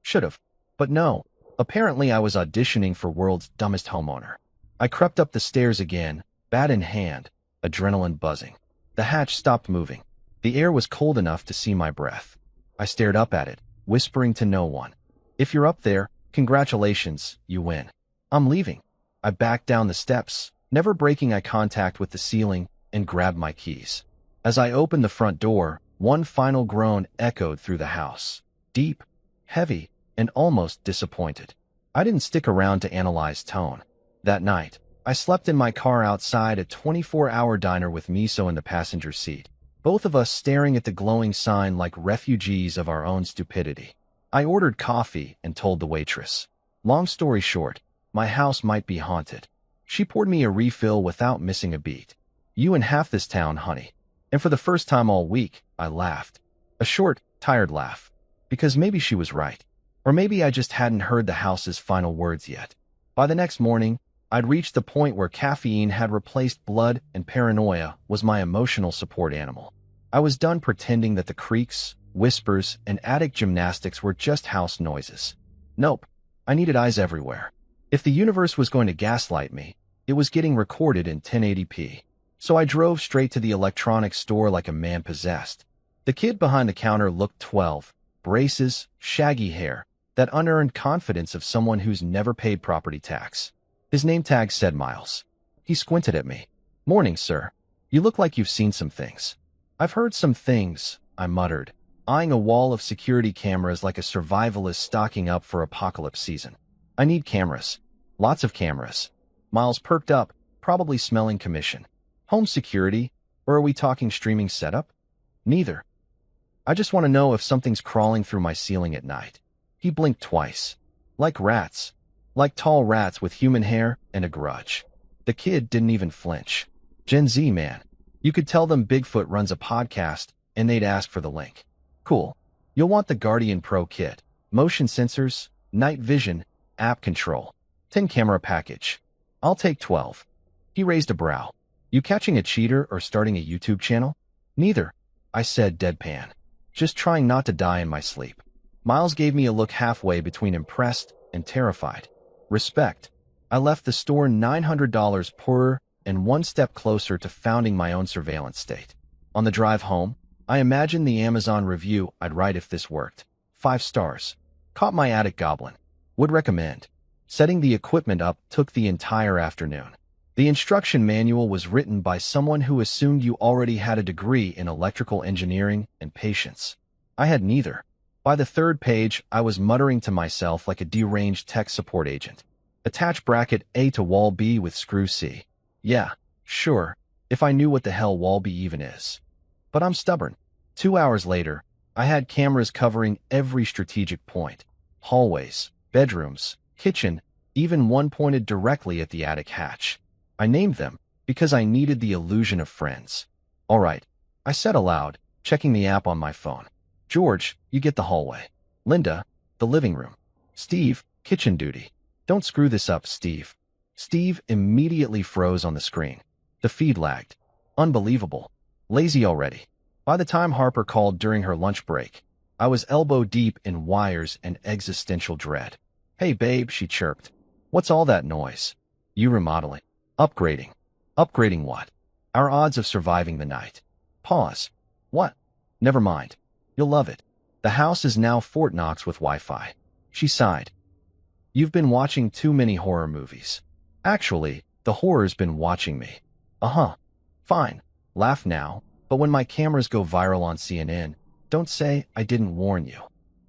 Should have. But no. Apparently I was auditioning for World's Dumbest Homeowner. I crept up the stairs again, bat in hand, adrenaline buzzing. The hatch stopped moving. The air was cold enough to see my breath. I stared up at it, whispering to no one. If you're up there, congratulations, you win. I'm leaving. I backed down the steps, never breaking eye contact with the ceiling, and grabbed my keys. As I opened the front door, one final groan echoed through the house. Deep, heavy, and almost disappointed. I didn't stick around to analyze tone. That night, I slept in my car outside a 24-hour diner with Miso in the passenger seat, both of us staring at the glowing sign like refugees of our own stupidity. I ordered coffee and told the waitress. Long story short, my house might be haunted. She poured me a refill without missing a beat. You in half this town, honey. And for the first time all week, I laughed. A short, tired laugh. Because maybe she was right. Or maybe I just hadn't heard the house's final words yet. By the next morning, I'd reached the point where caffeine had replaced blood and paranoia was my emotional support animal. I was done pretending that the creaks, whispers, and attic gymnastics were just house noises. Nope. I needed eyes everywhere. If the universe was going to gaslight me, it was getting recorded in 1080p. So I drove straight to the electronics store like a man possessed. The kid behind the counter looked 12. Braces, shaggy hair, that unearned confidence of someone who's never paid property tax. His name tag said Miles. He squinted at me. Morning, sir. You look like you've seen some things. I've heard some things, I muttered, eyeing a wall of security cameras like a survivalist stocking up for apocalypse season. I need cameras. Lots of cameras. Miles perked up, probably smelling commission. Home security, or are we talking streaming setup? Neither. I just want to know if something's crawling through my ceiling at night. He blinked twice. Like rats. Like tall rats with human hair and a grudge. The kid didn't even flinch. Gen Z, man. You could tell them Bigfoot runs a podcast, and they'd ask for the link. Cool. You'll want the Guardian Pro kit. Motion sensors, night vision, app control. 10-camera package. I'll take 12. He raised a brow. You catching a cheater or starting a YouTube channel? Neither, I said deadpan. Just trying not to die in my sleep. Miles gave me a look halfway between impressed and terrified. Respect. I left the store $900 poorer and one step closer to founding my own surveillance state. On the drive home, I imagined the Amazon review I'd write if this worked. 5 stars. Caught my attic goblin. Would recommend. Setting the equipment up took the entire afternoon. The instruction manual was written by someone who assumed you already had a degree in electrical engineering and patience. I had neither. By the 3rd page, I was muttering to myself like a deranged tech support agent. Attach bracket A to wall B with screw C. Yeah, sure, if I knew what the hell wall B even is. But I'm stubborn. 2 hours later, I had cameras covering every strategic point. Hallways, bedrooms, kitchen, even one pointed directly at the attic hatch. I named them because I needed the illusion of friends. All right, I said aloud, checking the app on my phone. George, you get the hallway. Linda, the living room. Steve, kitchen duty. Don't screw this up, Steve. Steve immediately froze on the screen. The feed lagged. Unbelievable. Lazy already. By the time Harper called during her lunch break, I was elbow deep in wires and existential dread. Hey babe, she chirped. What's all that noise? You remodeling. Upgrading. Upgrading what? Our odds of surviving the night. Pause. What? Never mind. You'll love it. The house is now Fort Knox with Wi-Fi. She sighed. You've been watching too many horror movies. Actually, the horror's been watching me. Uh-huh. Fine. Laugh now, but when my cameras go viral on CNN, don't say I didn't warn you.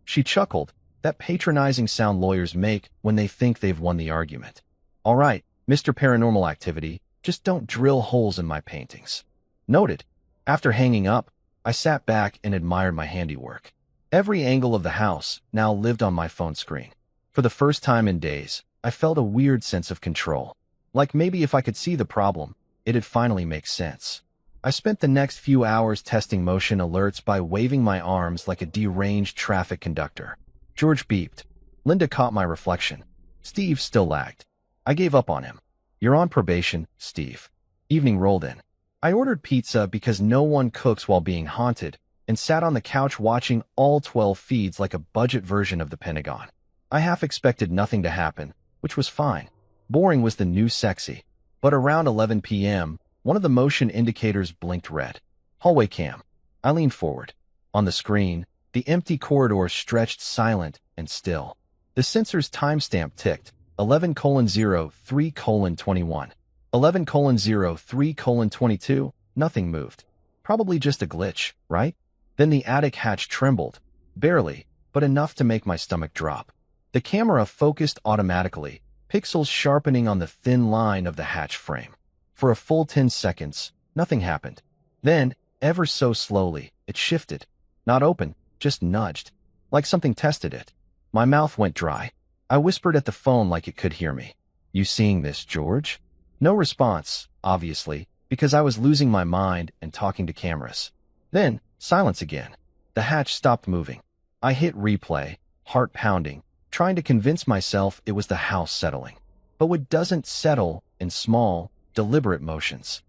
She chuckled, that patronizing sound lawyers make when they think they've won the argument. All right, Mr. Paranormal Activity, just don't drill holes in my paintings. Noted. After hanging up, I sat back and admired my handiwork. Every angle of the house now lived on my phone screen. For the first time in days, I felt a weird sense of control. Like maybe if I could see the problem, it'd finally make sense. I spent the next few hours testing motion alerts by waving my arms like a deranged traffic conductor. George beeped. Linda caught my reflection. Steve still lagged. I gave up on him. You're on probation, Steve. Evening rolled in. I ordered pizza because no one cooks while being haunted, and sat on the couch watching all 12 feeds like a budget version of the Pentagon. I half expected nothing to happen, which was fine. Boring was the new sexy. But around 11 p.m., one of the motion indicators blinked red. Hallway cam. I leaned forward. On the screen, the empty corridor stretched silent and still. The sensor's timestamp ticked. 11:03:21. 11:03:22. Nothing moved. Probably just a glitch, right? Then the attic hatch trembled. Barely, but enough to make my stomach drop. The camera focused automatically, pixels sharpening on the thin line of the hatch frame. For a full 10 seconds, nothing happened. Then, ever so slowly, it shifted. Not open, just nudged. Like something tested it. My mouth went dry. I whispered at the phone like it could hear me. You seeing this, George? No response, obviously, because I was losing my mind and talking to cameras. Then, silence again. The hatch stopped moving. I hit replay, heart pounding, trying to convince myself it was the house settling. But what doesn't settle in small, deliberate motions?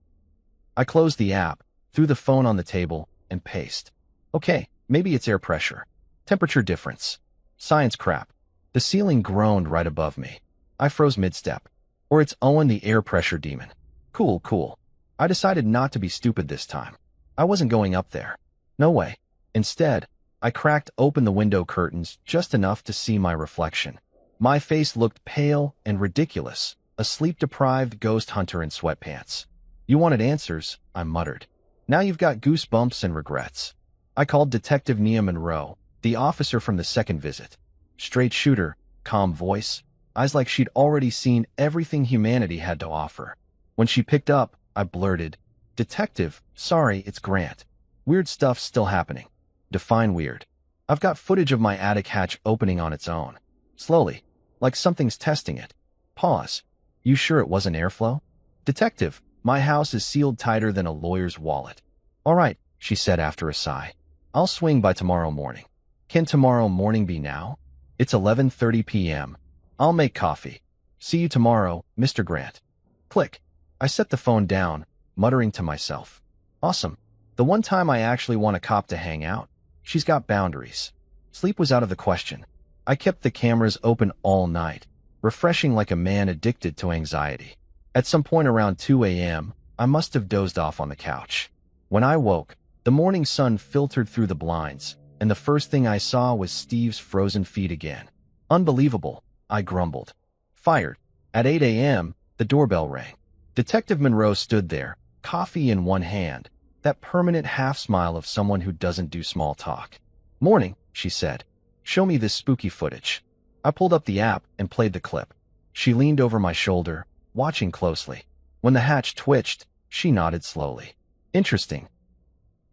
I closed the app, threw the phone on the table, and paced. Okay, maybe it's air pressure. Temperature difference. Science crap. The ceiling groaned right above me. I froze mid-step. Or it's Owen the air pressure demon. Cool. I decided not to be stupid this time. I wasn't going up there. No way. Instead, I cracked open the window curtains just enough to see my reflection. My face looked pale and ridiculous, a sleep-deprived ghost hunter in sweatpants. You wanted answers, I muttered. Now you've got goosebumps and regrets. I called Detective Nia Monroe, the officer from the second visit. Straight shooter, calm voice, eyes like she'd already seen everything humanity had to offer. When she picked up, I blurted, Detective, sorry, it's Grant. Weird stuff's still happening. Define weird. I've got footage of my attic hatch opening on its own. Slowly, like something's testing it. Pause. You sure it wasn't airflow? Detective, my house is sealed tighter than a lawyer's wallet. All right, she said after a sigh. I'll swing by tomorrow morning. Can tomorrow morning be now? It's 11:30 p.m. I'll make coffee. See you tomorrow, Mr. Grant. Click. I set the phone down, muttering to myself. Awesome. The one time I actually want a cop to hang out. She's got boundaries. Sleep was out of the question. I kept the cameras open all night, refreshing like a man addicted to anxiety. At some point around 2 a.m., I must have dozed off on the couch. When I woke, the morning sun filtered through the blinds, and the first thing I saw was Steve's frozen feet again. Unbelievable, I grumbled. Fired. At 8 a.m., the doorbell rang. Detective Monroe stood there, coffee in one hand, that permanent half-smile of someone who doesn't do small talk. Morning, she said. Show me this spooky footage. I pulled up the app and played the clip. She leaned over my shoulder, watching closely. When the hatch twitched, she nodded slowly. Interesting.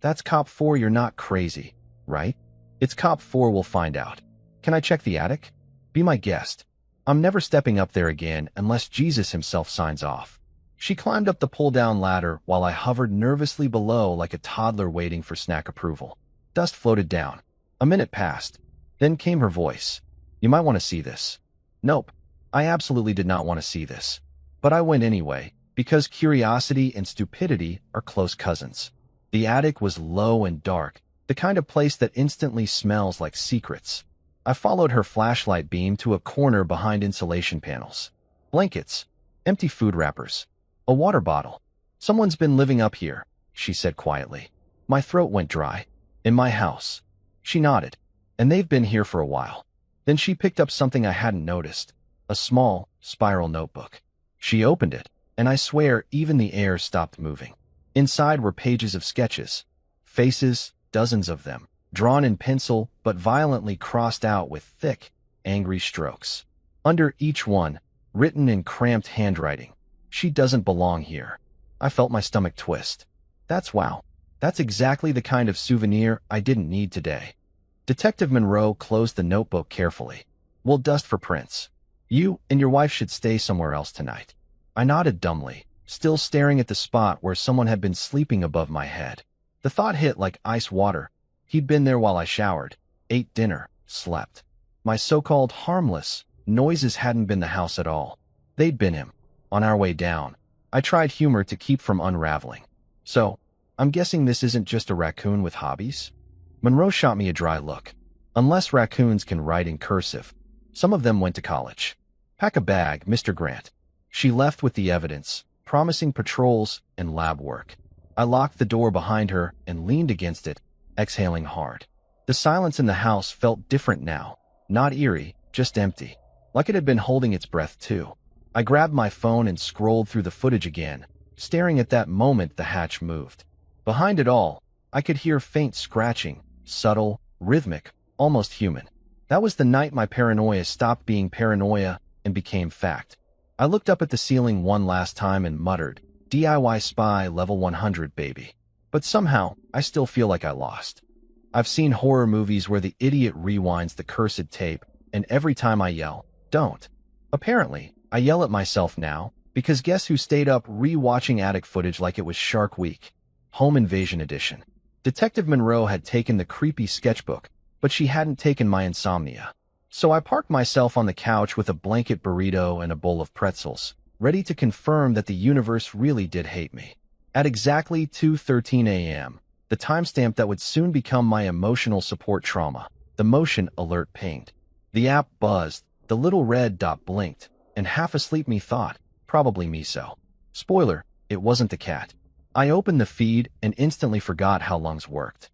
That's Cop 4, you're not crazy, right? It's Cop 4, we'll find out. Can I check the attic? Be my guest. I'm never stepping up there again unless Jesus himself signs off. She climbed up the pull-down ladder while I hovered nervously below like a toddler waiting for snack approval. Dust floated down. A minute passed. Then came her voice. You might want to see this. Nope. I absolutely did not want to see this. But I went anyway, because curiosity and stupidity are close cousins. The attic was low and dark, the kind of place that instantly smells like secrets. I followed her flashlight beam to a corner behind insulation panels. Blankets. Empty food wrappers. A water bottle. Someone's been living up here, she said quietly. My throat went dry. In my house. She nodded. And they've been here for a while. Then she picked up something I hadn't noticed. A small, spiral notebook. She opened it, and I swear even the air stopped moving. Inside were pages of sketches. Faces, dozens of them, drawn in pencil but violently crossed out with thick, angry strokes. Under each one, written in cramped handwriting, she doesn't belong here. I felt my stomach twist. Wow. That's exactly the kind of souvenir I didn't need today. Detective Monroe closed the notebook carefully. We'll dust for prints. You and your wife should stay somewhere else tonight. I nodded dumbly, still staring at the spot where someone had been sleeping above my head. The thought hit like ice water. He'd been there while I showered, ate dinner, slept. My so-called harmless noises hadn't been the house at all. They'd been him. On our way down, I tried humor to keep from unraveling. So, I'm guessing this isn't just a raccoon with hobbies? Monroe shot me a dry look. Unless raccoons can write in cursive, some of them went to college. Pack a bag, Mr. Grant. She left with the evidence, promising patrols and lab work. I locked the door behind her and leaned against it, exhaling hard. The silence in the house felt different now. Not eerie, just empty. Like it had been holding its breath too. I grabbed my phone and scrolled through the footage again, staring at that moment the hatch moved. Behind it all, I could hear faint scratching, subtle, rhythmic, almost human. That was the night my paranoia stopped being paranoia and became fact. I looked up at the ceiling one last time and muttered, DIY spy level 100, baby. But somehow, I still feel like I lost. I've seen horror movies where the idiot rewinds the cursed tape, and every time I yell, don't. Apparently, I yell at myself now, because guess who stayed up re-watching attic footage like it was Shark Week? Home Invasion Edition. Detective Monroe had taken the creepy sketchbook, but she hadn't taken my insomnia. So I parked myself on the couch with a blanket burrito and a bowl of pretzels, ready to confirm that the universe really did hate me. At exactly 2:13 a.m., the timestamp that would soon become my emotional support trauma, the motion alert pinged. The app buzzed, the little red dot blinked, and half asleep me thought, probably Miso. Spoiler, it wasn't the cat. I opened the feed and instantly forgot how lungs worked.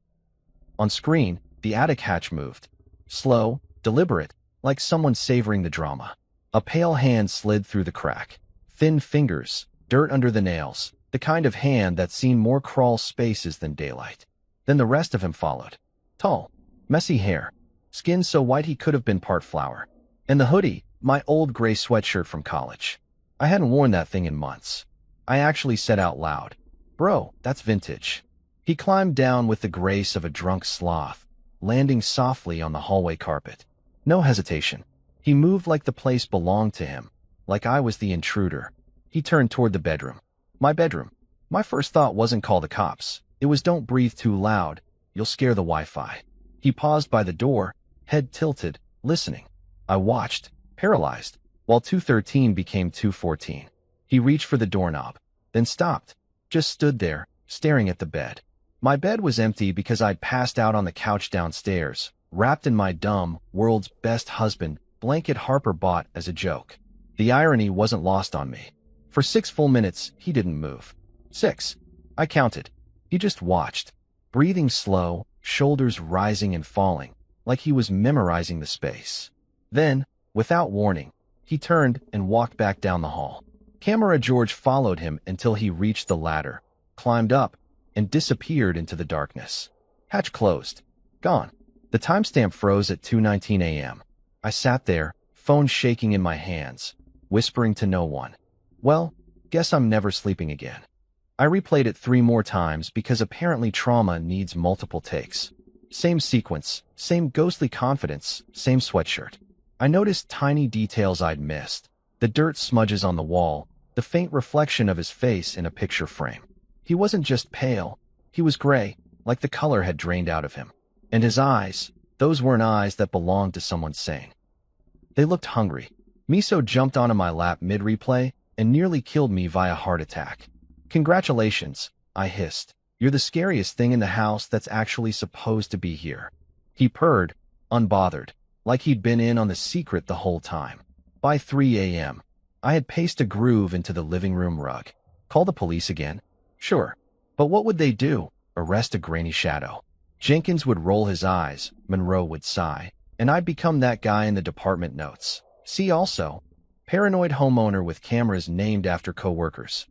On screen, the attic hatch moved. Slow, deliberate, like someone savoring the drama. A pale hand slid through the crack. Thin fingers, dirt under the nails, the kind of hand that's seen more crawl spaces than daylight. Then the rest of him followed. Tall, messy hair, skin so white he could have been part flower. And the hoodie, my old gray sweatshirt from college. I hadn't worn that thing in months. I actually said out loud, bro, that's vintage. He climbed down with the grace of a drunk sloth, landing softly on the hallway carpet. No hesitation. He moved like the place belonged to him, like I was the intruder. He turned toward the bedroom. My bedroom. My first thought wasn't call the cops. It was don't breathe too loud. You'll scare the Wi-Fi. He paused by the door, head tilted, listening. I watched, paralyzed, while 2:13 became 2:14. He reached for the doorknob, then stopped, just stood there, staring at the bed. My bed was empty because I'd passed out on the couch downstairs, wrapped in my dumb, world's best husband blanket Harper bought as a joke. The irony wasn't lost on me. For 6 full minutes, he didn't move. 6. I counted. He just watched, breathing slow, shoulders rising and falling, like he was memorizing the space. Then, without warning, he turned and walked back down the hall. Camera George followed him until he reached the ladder, climbed up, and disappeared into the darkness. Hatch closed. Gone. The timestamp froze at 2:19 a.m. I sat there, phone shaking in my hands, whispering to no one. Well, guess I'm never sleeping again. I replayed it 3 more times because apparently trauma needs multiple takes. Same sequence, same ghostly confidence, same sweatshirt. I noticed tiny details I'd missed. The dirt smudges on the wall, the faint reflection of his face in a picture frame. He wasn't just pale, he was gray, like the color had drained out of him. And his eyes, those weren't eyes that belonged to someone sane. They looked hungry. Miso jumped onto my lap mid-replay and nearly killed me via heart attack. Congratulations, I hissed. You're the scariest thing in the house that's actually supposed to be here. He purred, unbothered, like he'd been in on the secret the whole time. By 3 a.m., I had paced a groove into the living room rug. Call the police again? Sure. But what would they do? Arrest a grainy shadow? Jenkins would roll his eyes, Monroe would sigh, and I'd become that guy in the department notes. See also, paranoid homeowner with cameras named after co-workers.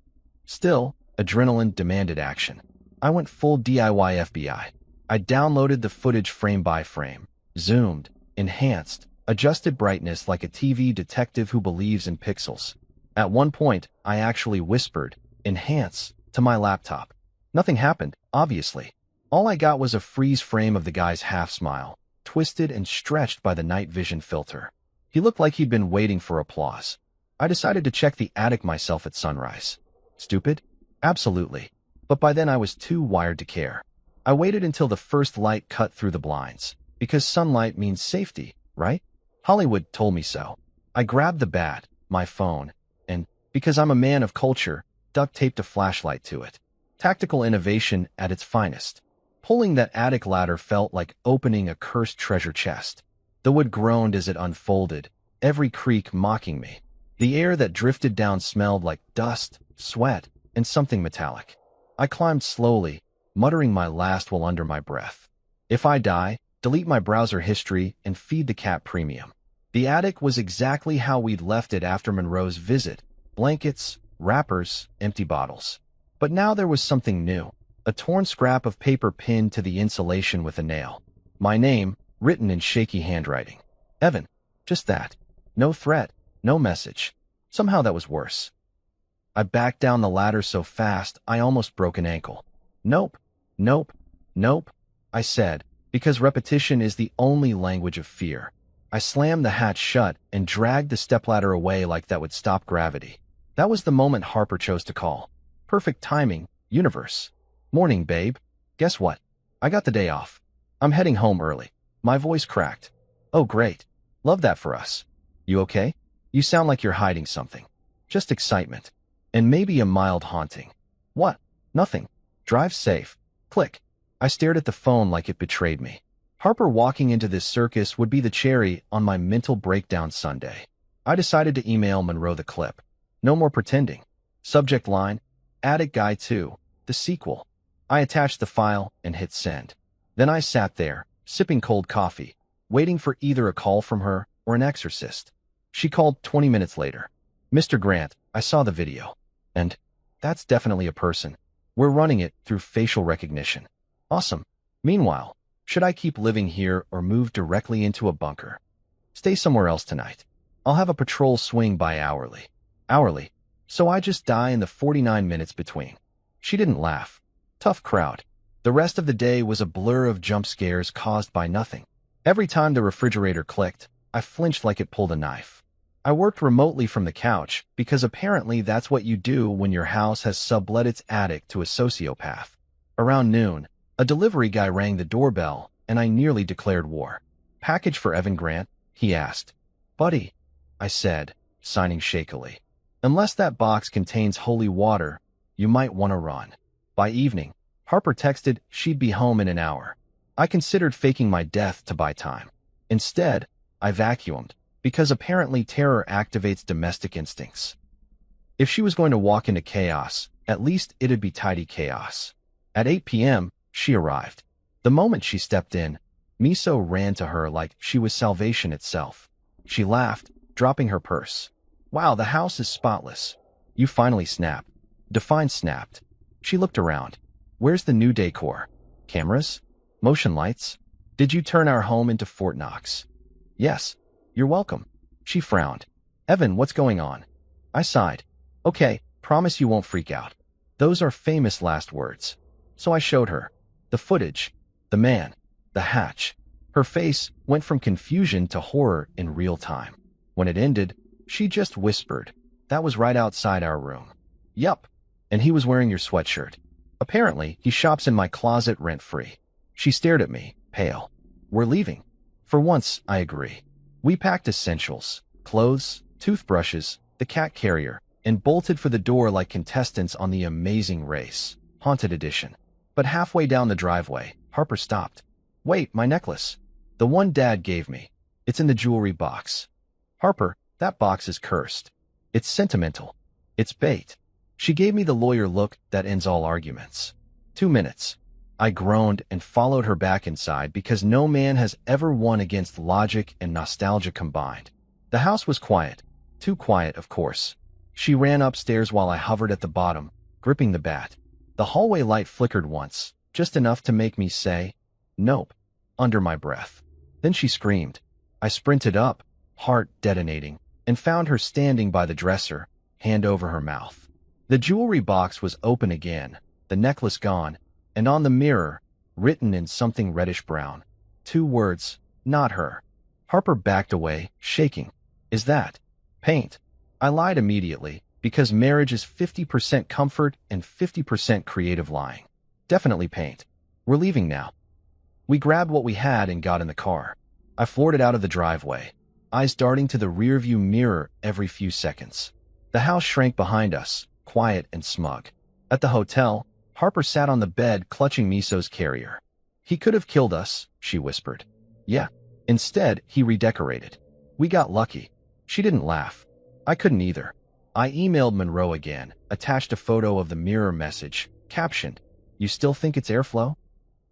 Still, adrenaline demanded action. I went full DIY FBI. I downloaded the footage frame by frame, zoomed, enhanced, adjusted brightness like a TV detective who believes in pixels. At one point, I actually whispered, enhance, to my laptop. Nothing happened, obviously. All I got was a freeze frame of the guy's half-smile, twisted and stretched by the night vision filter. He looked like he'd been waiting for applause. I decided to check the attic myself at sunrise. Stupid? Absolutely. But by then I was too wired to care. I waited until the first light cut through the blinds, because sunlight means safety, right? Hollywood told me so. I grabbed the bat, my phone, and, because I'm a man of culture, duct taped a flashlight to it. Tactical innovation at its finest. Pulling that attic ladder felt like opening a cursed treasure chest. The wood groaned as it unfolded, every creak mocking me. The air that drifted down smelled like dust, sweat, and something metallic. I climbed slowly, muttering my last while under my breath. If I die, delete my browser history and feed the cat premium. The attic was exactly how we'd left it after Monroe's visit. Blankets, wrappers, empty bottles. But now there was something new. A torn scrap of paper pinned to the insulation with a nail. My name, written in shaky handwriting. Evan. Just that. No threat, no message. Somehow that was worse. I backed down the ladder so fast I almost broke an ankle. Nope, nope, nope, I said, because repetition is the only language of fear. I slammed the hatch shut and dragged the stepladder away like that would stop gravity. That was the moment Harper chose to call. Perfect timing, universe. Morning, babe. Guess what? I got the day off. I'm heading home early. My voice cracked. Oh, great. Love that for us. You okay? You sound like you're hiding something. Just excitement. And maybe a mild haunting. What? Nothing. Drive safe. Click. I stared at the phone like it betrayed me. Harper walking into this circus would be the cherry on my mental breakdown Sunday. I decided to email Monroe the clip. No more pretending. Subject line, Attic Guy 2, the sequel. I attached the file and hit send. Then I sat there, sipping cold coffee, waiting for either a call from her or an exorcist. She called 20 minutes later. Mr. Grant, I saw the video. And that's definitely a person. We're running it through facial recognition. Awesome. Meanwhile, should I keep living here or move directly into a bunker? Stay somewhere else tonight. I'll have a patrol swing by hourly. Hourly. So I just die in the 49 minutes between. She didn't laugh. Tough crowd. The rest of the day was a blur of jump scares caused by nothing. Every time the refrigerator clicked, I flinched like it pulled a knife. I worked remotely from the couch because apparently that's what you do when your house has sublet its attic to a sociopath. Around noon, a delivery guy rang the doorbell and I nearly declared war. Package for Evan Grant? He asked. Buddy, I said, signing shakily. Unless that box contains holy water, you might want to run. By evening, Harper texted she'd be home in an hour. I considered faking my death to buy time. Instead, I vacuumed, because apparently terror activates domestic instincts. If she was going to walk into chaos, at least it'd be tidy chaos. At 8 p.m., she arrived. The moment she stepped in, Miso ran to her like she was salvation itself. She laughed, dropping her purse. Wow, the house is spotless. You finally snapped. Define snapped. She looked around. Where's the new decor? Cameras? Motion lights? Did you turn our home into Fort Knox? Yes. You're welcome. She frowned. Evan, what's going on? I sighed. Okay, promise you won't freak out. Those are famous last words. So I showed her. The footage. The man. The hatch. Her face went from confusion to horror in real time. When it ended, she just whispered. That was right outside our room. Yup. And he was wearing your sweatshirt. Apparently, he shops in my closet rent-free. She stared at me, pale. We're leaving. For once, I agree. We packed essentials, clothes, toothbrushes, the cat carrier, and bolted for the door like contestants on The Amazing Race, Haunted Edition. But halfway down the driveway, Harper stopped. Wait, my necklace. The one Dad gave me. It's in the jewelry box. Harper, that box is cursed. It's sentimental. It's bait. She gave me the lawyer look that ends all arguments. 2 minutes. I groaned and followed her back inside because no man has ever won against logic and nostalgia combined. The house was quiet. Too quiet, of course. She ran upstairs while I hovered at the bottom, gripping the bat. The hallway light flickered once, just enough to make me say, nope, under my breath. Then she screamed. I sprinted up, heart detonating, and found her standing by the dresser, hand over her mouth. The jewelry box was open again, the necklace gone, and on the mirror, written in something reddish-brown, 2 words, not her. Harper backed away, shaking. Is that paint? I lied immediately, because marriage is 50% comfort and 50% creative lying. Definitely paint. We're leaving now. We grabbed what we had and got in the car. I floored it out of the driveway. eyes darting to the rearview mirror every few seconds. The house shrank behind us, quiet and smug. At the hotel, Harper sat on the bed clutching Miso's carrier. "He could have killed us," she whispered. "Yeah." Instead, he redecorated. "We got lucky." She didn't laugh. I couldn't either. I emailed Monroe again, attached a photo of the mirror message, captioned, "You still think it's airflow?"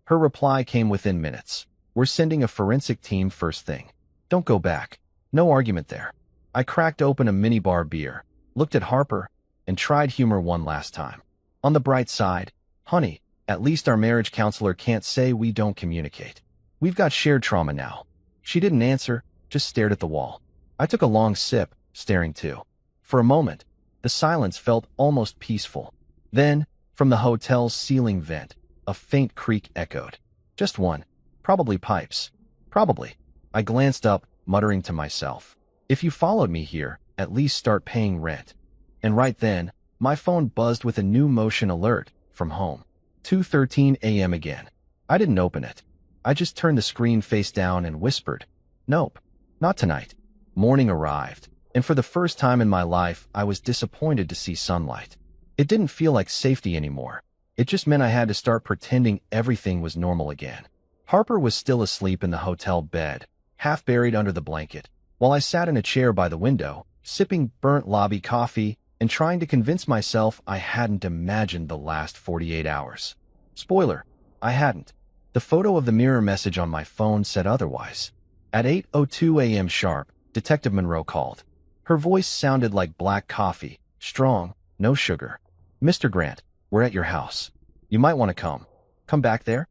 Her reply came within minutes. "We're sending a forensic team first thing. Don't go back." No argument there. I cracked open a minibar beer, looked at Harper, and tried humor one last time. On the bright side, honey, at least our marriage counselor can't say we don't communicate. We've got shared trauma now. She didn't answer, just stared at the wall. I took a long sip, staring too. For a moment, the silence felt almost peaceful. Then, from the hotel's ceiling vent, a faint creak echoed. Just one. Probably pipes. Probably. I glanced up, muttering to myself, "If you followed me here, at least start paying rent." And right then, my phone buzzed with a new motion alert from home. 2:13 a.m. again. I didn't open it. I just turned the screen face down and whispered, "Nope, not tonight." Morning arrived, and for the first time in my life, I was disappointed to see sunlight. It didn't feel like safety anymore. It just meant I had to start pretending everything was normal again. Harper was still asleep in the hotel bed, half buried under the blanket, while I sat in a chair by the window, sipping burnt lobby coffee and trying to convince myself I hadn't imagined the last 48 hours. Spoiler, I hadn't. The photo of the mirror message on my phone said otherwise. At 8:02 a.m. sharp, Detective Monroe called. Her voice sounded like black coffee, strong, no sugar. "Mr. Grant, we're at your house. You might want to come. Come back there?"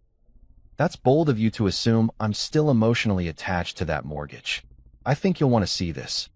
That's bold of you to assume I'm still emotionally attached to that mortgage. I think you'll want to see this.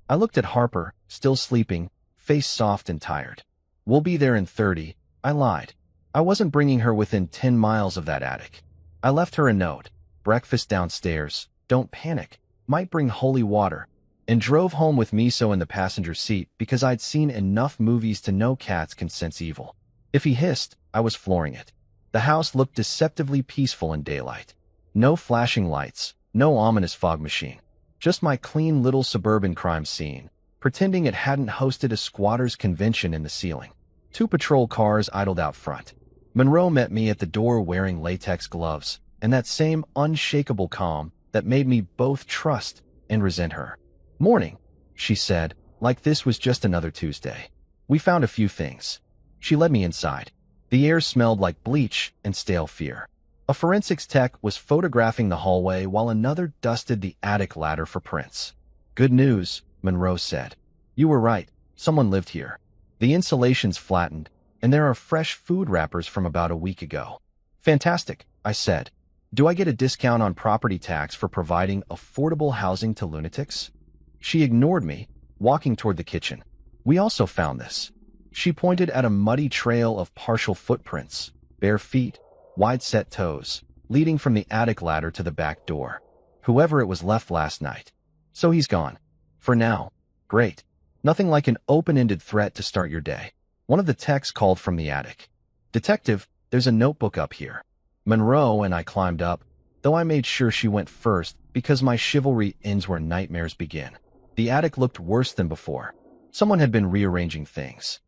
I looked at Harper, still sleeping, face soft and tired. "We'll be there in 30, I lied. I wasn't bringing her within 10 miles of that attic. I left her a note. Breakfast downstairs. Don't panic. Might bring holy water. And drove home with Miso in the passenger seat because I'd seen enough movies to know cats can sense evil. If he hissed, I was flooring it. The house looked deceptively peaceful in daylight. No flashing lights, no ominous fog machine. Just my clean little suburban crime scene, pretending it hadn't hosted a squatters' convention in the ceiling. 2 patrol cars idled out front. Monroe met me at the door wearing latex gloves, and that same unshakable calm that made me both trust and resent her. "Morning," she said, like this was just another Tuesday. "We found a few things." She led me inside. The air smelled like bleach and stale fear. A forensics tech was photographing the hallway while another dusted the attic ladder for prints. "Good news," Monroe said. "You were right. Someone lived here. The insulation's flattened, and there are fresh food wrappers from about a week ago." "Fantastic," I said. "Do I get a discount on property tax for providing affordable housing to lunatics?" She ignored me, walking toward the kitchen. "We also found this." She pointed at a muddy trail of partial footprints, bare feet, wide-set toes, leading from the attic ladder to the back door. Whoever it was left last night. "So he's gone. For now." "Great. Nothing like an open-ended threat to start your day." One of the techs called from the attic. "Detective, there's a notebook up here." Monroe and I climbed up, though I made sure she went first because my chivalry ends where nightmares begin. The attic looked worse than before. Someone had been rearranging things.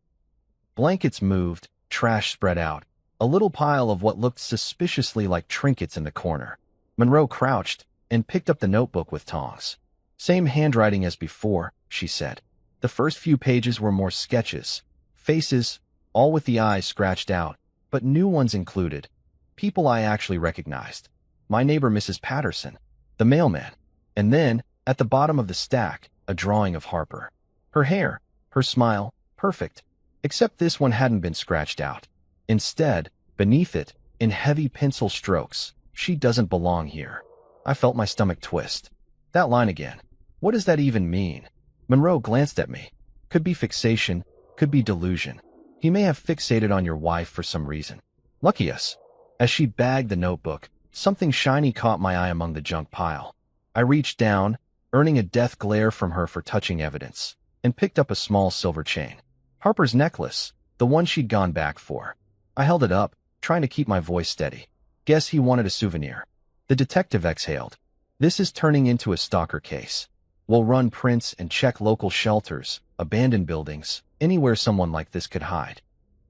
Blankets moved, trash spread out, a little pile of what looked suspiciously like trinkets in the corner. Monroe crouched and picked up the notebook with tongs. "Same handwriting as before," she said. The first few pages were more sketches, faces, all with the eyes scratched out, but new ones included. People I actually recognized. My neighbor Mrs. Patterson, the mailman. And then, at the bottom of the stack, a drawing of Harper. Her hair, her smile, perfect. Except this one hadn't been scratched out. Instead, beneath it, in heavy pencil strokes, "She doesn't belong here." I felt my stomach twist. That line again. What does that even mean? Monroe glanced at me. Could be fixation, could be delusion. He may have fixated on your wife for some reason. Lucky us. As she bagged the notebook, something shiny caught my eye among the junk pile. I reached down, earning a death glare from her for touching evidence, and picked up a small silver chain. Harper's necklace, the one she'd gone back for. I held it up, trying to keep my voice steady. Guess he wanted a souvenir. The detective exhaled. This is turning into a stalker case. We'll run prints and check local shelters, abandoned buildings, anywhere someone like this could hide.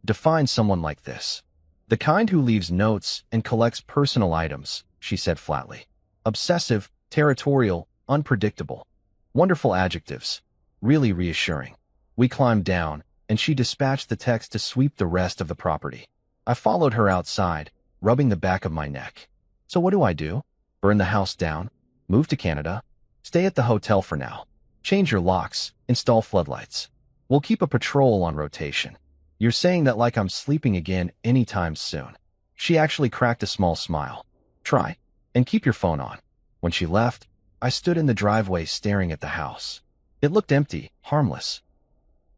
Define someone like this. The kind who leaves notes and collects personal items, she said flatly. Obsessive, territorial, unpredictable. Wonderful adjectives. Really reassuring. We climbed down, and she dispatched the text to sweep the rest of the property. I followed her outside, rubbing the back of my neck. So what do? Burn the house down? Move to Canada? Stay at the hotel for now. Change your locks, install floodlights. We'll keep a patrol on rotation. You're saying that like I'm sleeping again anytime soon. She actually cracked a small smile. Try. And keep your phone on. When she left, I stood in the driveway staring at the house. It looked empty, harmless.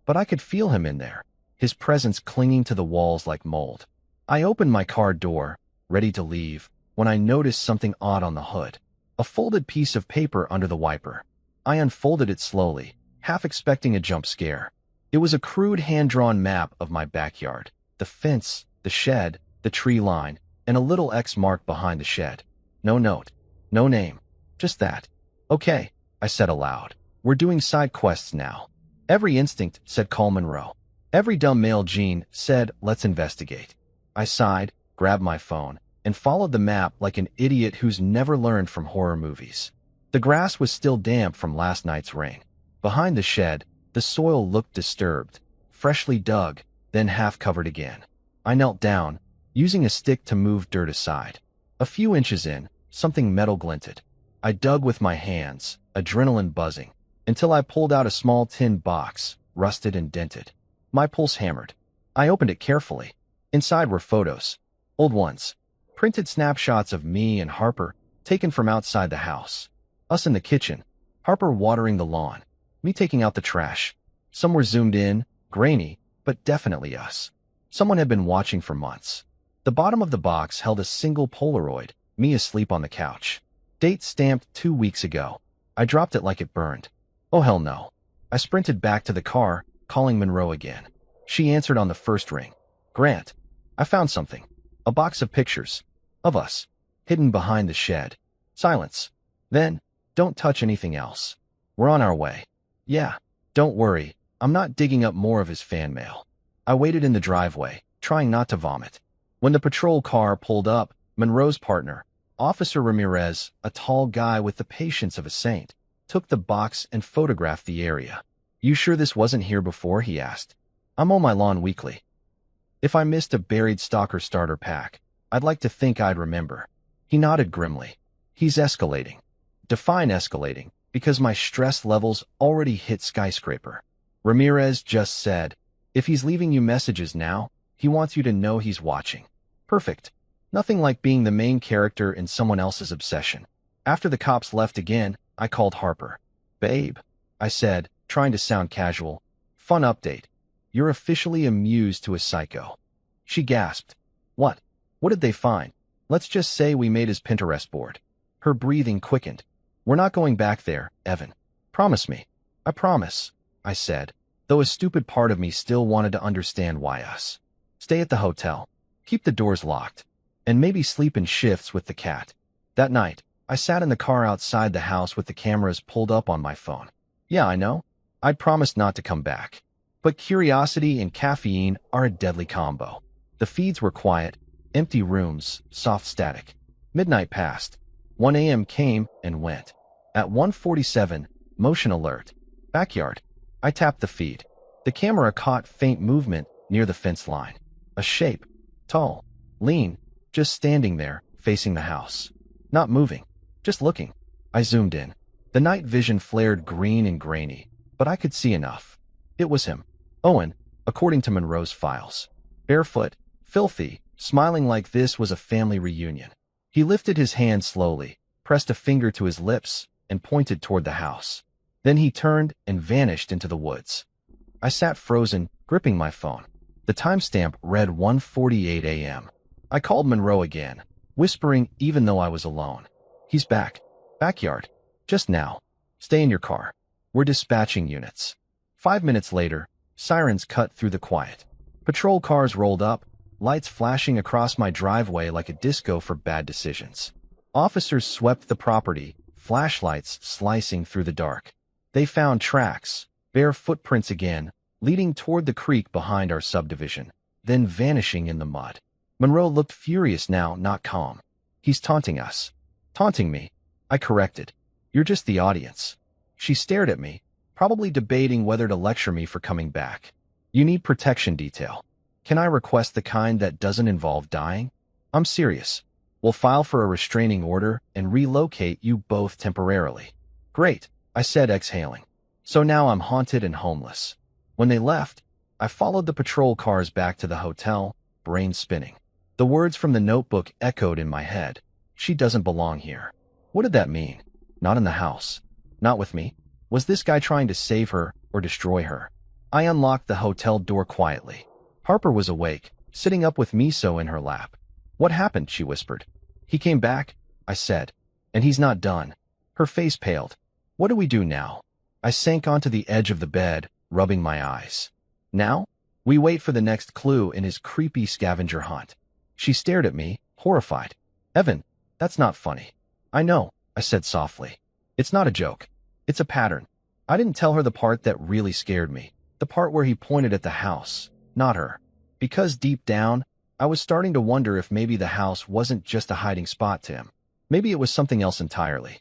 But I could feel him in there, his presence clinging to the walls like mold. I opened my car door, ready to leave, when I noticed something odd on the hood. A folded piece of paper under the wiper. I unfolded it slowly, half expecting a jump scare. It was a crude hand-drawn map of my backyard. The fence, the shed, the tree line, and a little X mark behind the shed. No note. No name. Just that. Okay, I said aloud. We're doing side quests now. Every instinct said call Monroe. Every dumb male gene said let's investigate. I sighed, grabbed my phone, and followed the map like an idiot who's never learned from horror movies. The grass was still damp from last night's rain. Behind the shed, the soil looked disturbed, freshly dug, then half covered again. I knelt down, using a stick to move dirt aside. A few inches in, something metal glinted. I dug with my hands, adrenaline buzzing, until I pulled out a small tin box, rusted and dented. My pulse hammered. I opened it carefully. Inside were photos. Old ones. Printed snapshots of me and Harper, taken from outside the house. Us in the kitchen. Harper watering the lawn. Me taking out the trash. Some were zoomed in, grainy, but definitely us. Someone had been watching for months. The bottom of the box held a single Polaroid, me asleep on the couch. Date stamped 2 weeks ago. I dropped it like it burned. Oh hell no. I sprinted back to the car, calling Monroe again. She answered on the first ring. Grant, I found something. A box of pictures. Of us. Hidden behind the shed. Silence. Then, don't touch anything else. We're on our way. Yeah, don't worry. I'm not digging up more of his fan mail. I waited in the driveway, trying not to vomit. When the patrol car pulled up, Monroe's partner, Officer Ramirez, a tall guy with the patience of a saint, took the box and photographed the area. You sure this wasn't here before? He asked. I mow my lawn weekly. If I missed a buried stalker starter pack, I'd like to think I'd remember. He nodded grimly. He's escalating. Define escalating, because my stress levels already hit skyscraper. Ramirez just said, if he's leaving you messages now, he wants you to know he's watching. Perfect. Nothing like being the main character in someone else's obsession. After the cops left again, I called Harper. Babe, I said, trying to sound casual. Fun update. You're officially amused to a psycho. She gasped. What? What did they find? Let's just say we made his Pinterest board. Her breathing quickened. We're not going back there, Evan. Promise me. I promise, I said, though a stupid part of me still wanted to understand why us. Stay at the hotel. Keep the doors locked. And maybe sleep in shifts with the cat. That night, I sat in the car outside the house with the cameras pulled up on my phone. Yeah, I know. I'd promised not to come back. But curiosity and caffeine are a deadly combo. The feeds were quiet, empty rooms, soft static. Midnight passed. 1 a.m. came and went. At 1:47, motion alert. Backyard. I tapped the feed. The camera caught faint movement near the fence line. A shape. Tall. Lean. Just standing there, facing the house. Not moving. Just looking. I zoomed in. The night vision flared green and grainy, but I could see enough. It was him. Owen, according to Monroe's files. Barefoot, filthy, smiling like this was a family reunion. He lifted his hand slowly, pressed a finger to his lips, and pointed toward the house. Then he turned and vanished into the woods. I sat frozen, gripping my phone. The timestamp read 1:48 a.m. I called Monroe again, whispering even though I was alone. He's back. Backyard. Just now. Stay in your car. We're dispatching units. 5 minutes later, sirens cut through the quiet. Patrol cars rolled up, lights flashing across my driveway like a disco for bad decisions. Officers swept the property, flashlights slicing through the dark. They found tracks, bare footprints again, leading toward the creek behind our subdivision, then vanishing in the mud. Monroe looked furious now, not calm. He's taunting us. Taunting me, I corrected. You're just the audience. She stared at me, probably debating whether to lecture me for coming back. You need protection detail. Can I request the kind that doesn't involve dying? I'm serious. We'll file for a restraining order and relocate you both temporarily. Great, I said, exhaling. So now I'm haunted and homeless. When they left, I followed the patrol cars back to the hotel, brain spinning. The words from the notebook echoed in my head. She doesn't belong here. What did that mean? Not in the house. Not with me. Was this guy trying to save her or destroy her? I unlocked the hotel door quietly. Harper was awake, sitting up with miso in her lap. What happened? She whispered. He came back, I said. And he's not done. Her face paled. What do we do now? I sank onto the edge of the bed, rubbing my eyes. Now? We wait for the next clue in his creepy scavenger hunt. She stared at me, horrified. Evan, that's not funny. I know, I said softly. It's not a joke. It's a pattern. I didn't tell her the part that really scared me. The part where he pointed at the house, not her. Because deep down, I was starting to wonder if maybe the house wasn't just a hiding spot to him. Maybe it was something else entirely.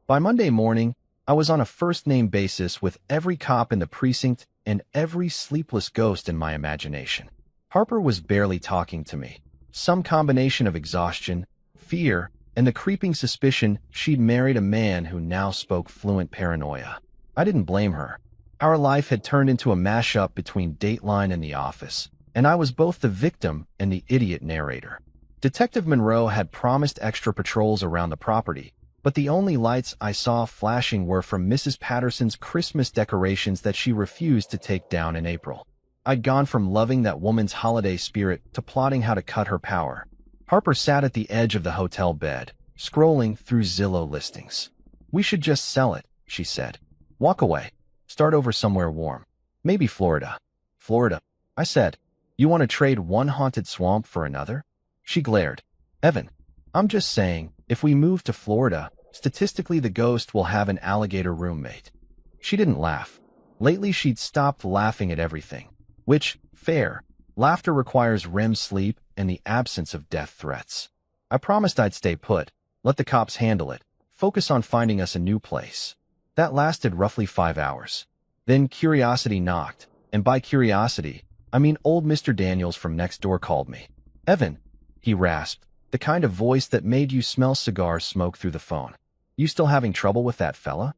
By Monday morning, I was on a first-name basis with every cop in the precinct and every sleepless ghost in my imagination. Harper was barely talking to me. Some combination of exhaustion, fear, and the creeping suspicion she'd married a man who now spoke fluent paranoia. I didn't blame her. Our life had turned into a mashup between Dateline and The Office, and I was both the victim and the idiot narrator. Detective Monroe had promised extra patrols around the property, but the only lights I saw flashing were from Mrs. Patterson's Christmas decorations that she refused to take down in April. I'd gone from loving that woman's holiday spirit to plotting how to cut her power. Harper sat at the edge of the hotel bed, scrolling through Zillow listings. We should just sell it, she said. Walk away. Start over somewhere warm. Maybe Florida. Florida, I said. You want to trade one haunted swamp for another? She glared. Evan, I'm just saying, if we move to Florida, statistically the ghost will have an alligator roommate. She didn't laugh. Lately she'd stopped laughing at everything. Which, fair. Laughter requires REM sleep and the absence of death threats. I promised I'd stay put, let the cops handle it, focus on finding us a new place. That lasted roughly 5 hours. Then curiosity knocked, and by curiosity, I mean old Mr. Daniels from next door called me. Evan, he rasped, the kind of voice that made you smell cigar smoke through the phone. You still having trouble with that fella?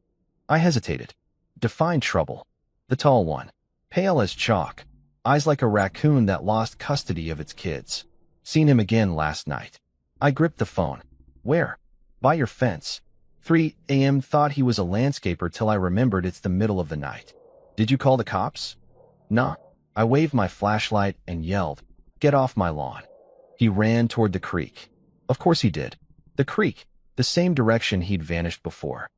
I hesitated. Define trouble. The tall one. Pale as chalk. Eyes like a raccoon that lost custody of its kids. Seen him again last night. I gripped the phone. Where? By your fence. 3 a.m. Thought he was a landscaper till I remembered it's the middle of the night. Did you call the cops? Nah. I waved my flashlight and yelled, Get off my lawn. He ran toward the creek. Of course he did. The creek, the same direction he'd vanished before.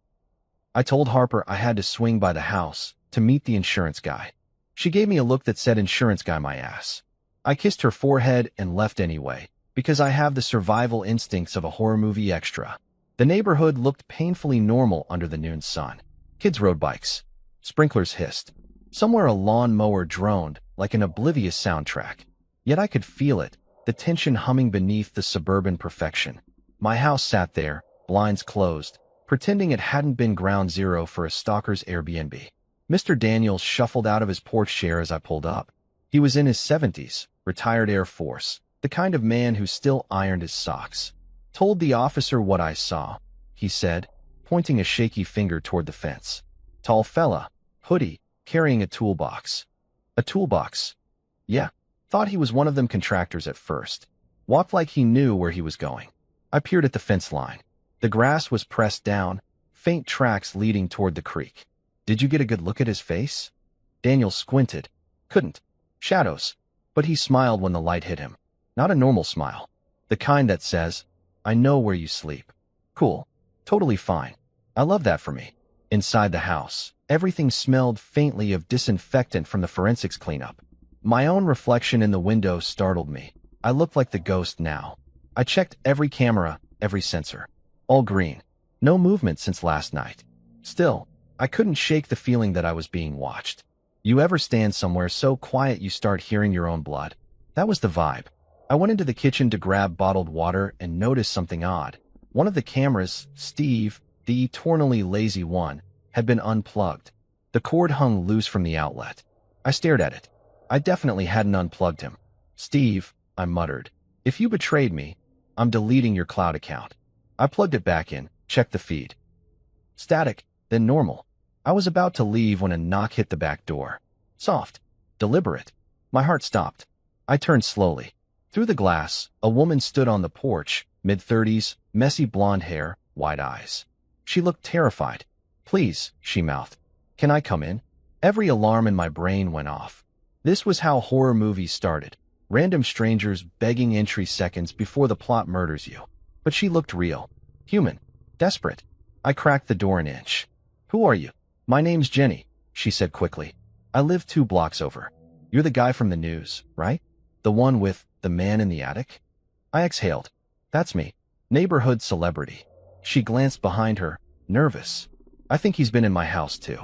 I told Harper I had to swing by the house to meet the insurance guy. She gave me a look that said insurance guy my ass. I kissed her forehead and left anyway, because I have the survival instincts of a horror movie extra. The neighborhood looked painfully normal under the noon sun. Kids rode bikes. Sprinklers hissed. Somewhere a lawn mower droned like an oblivious soundtrack. Yet I could feel it, the tension humming beneath the suburban perfection. My house sat there, blinds closed, pretending it hadn't been ground zero for a stalker's Airbnb. Mr. Daniels shuffled out of his porch chair as I pulled up. He was in his 70s, retired Air Force, the kind of man who still ironed his socks. Told the officer what I saw, he said, pointing a shaky finger toward the fence. Tall fella, hoodie, carrying a toolbox. A toolbox? Yeah. Thought he was one of them contractors at first. Walked like he knew where he was going. I peered at the fence line. The grass was pressed down, faint tracks leading toward the creek. Did you get a good look at his face? Daniel squinted. Couldn't. Shadows. But he smiled when the light hit him. Not a normal smile. The kind that says, I know where you sleep. Cool. Totally fine. I love that for me. Inside the house, everything smelled faintly of disinfectant from the forensics cleanup. My own reflection in the window startled me. I looked like the ghost now. I checked every camera, every sensor. All green. No movement since last night. Still, I couldn't shake the feeling that I was being watched. You ever stand somewhere so quiet you start hearing your own blood? That was the vibe. I went into the kitchen to grab bottled water and noticed something odd. One of the cameras, Steve, the eternally lazy one, had been unplugged. The cord hung loose from the outlet. I stared at it. I definitely hadn't unplugged him. Steve, I muttered, if you betrayed me, I'm deleting your cloud account. I plugged it back in, checked the feed. Static, then normal. I was about to leave when a knock hit the back door. Soft, deliberate. My heart stopped. I turned slowly. Through the glass, a woman stood on the porch, mid-30s, messy blonde hair, wide eyes. She looked terrified. Please, she mouthed. Can I come in? Every alarm in my brain went off. This was how horror movies started. Random strangers begging entry seconds before the plot murders you. But she looked real. Human. Desperate. I cracked the door an inch. Who are you? My name's Jenny, she said quickly. I live 2 blocks over. You're the guy from the news, right? The one with the man in the attic? I exhaled. That's me. Neighborhood celebrity. She glanced behind her, nervous. I think he's been in my house too.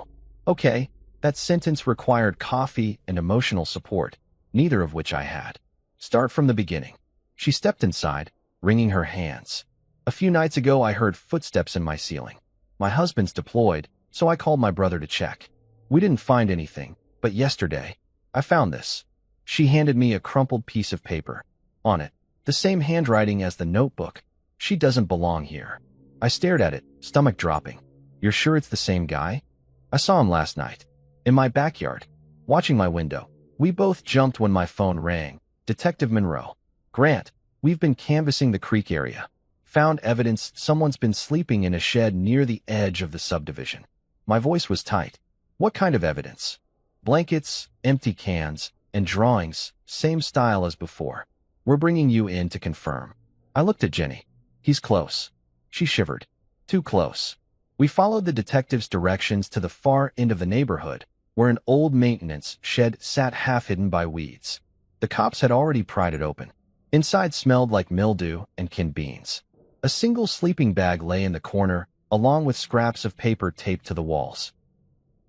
Okay, that sentence required coffee and emotional support, neither of which I had. Start from the beginning. She stepped inside, wringing her hands. A few nights ago I heard footsteps in my ceiling. My husband's deployed, so I called my brother to check. We didn't find anything, but yesterday, I found this. She handed me a crumpled piece of paper. On it, the same handwriting as the notebook. She doesn't belong here. I stared at it, stomach dropping. You're sure it's the same guy? I saw him last night. In my backyard, watching my window. We both jumped when my phone rang. Detective Monroe. Grant, we've been canvassing the creek area. Found evidence someone's been sleeping in a shed near the edge of the subdivision. My voice was tight. What kind of evidence? Blankets, empty cans, and drawings, same style as before. We're bringing you in to confirm. I looked at Jenny. He's close. She shivered. Too close. We followed the detective's directions to the far end of the neighborhood, where an old maintenance shed sat half-hidden by weeds. The cops had already pried it open. Inside smelled like mildew and canned beans. A single sleeping bag lay in the corner, along with scraps of paper taped to the walls.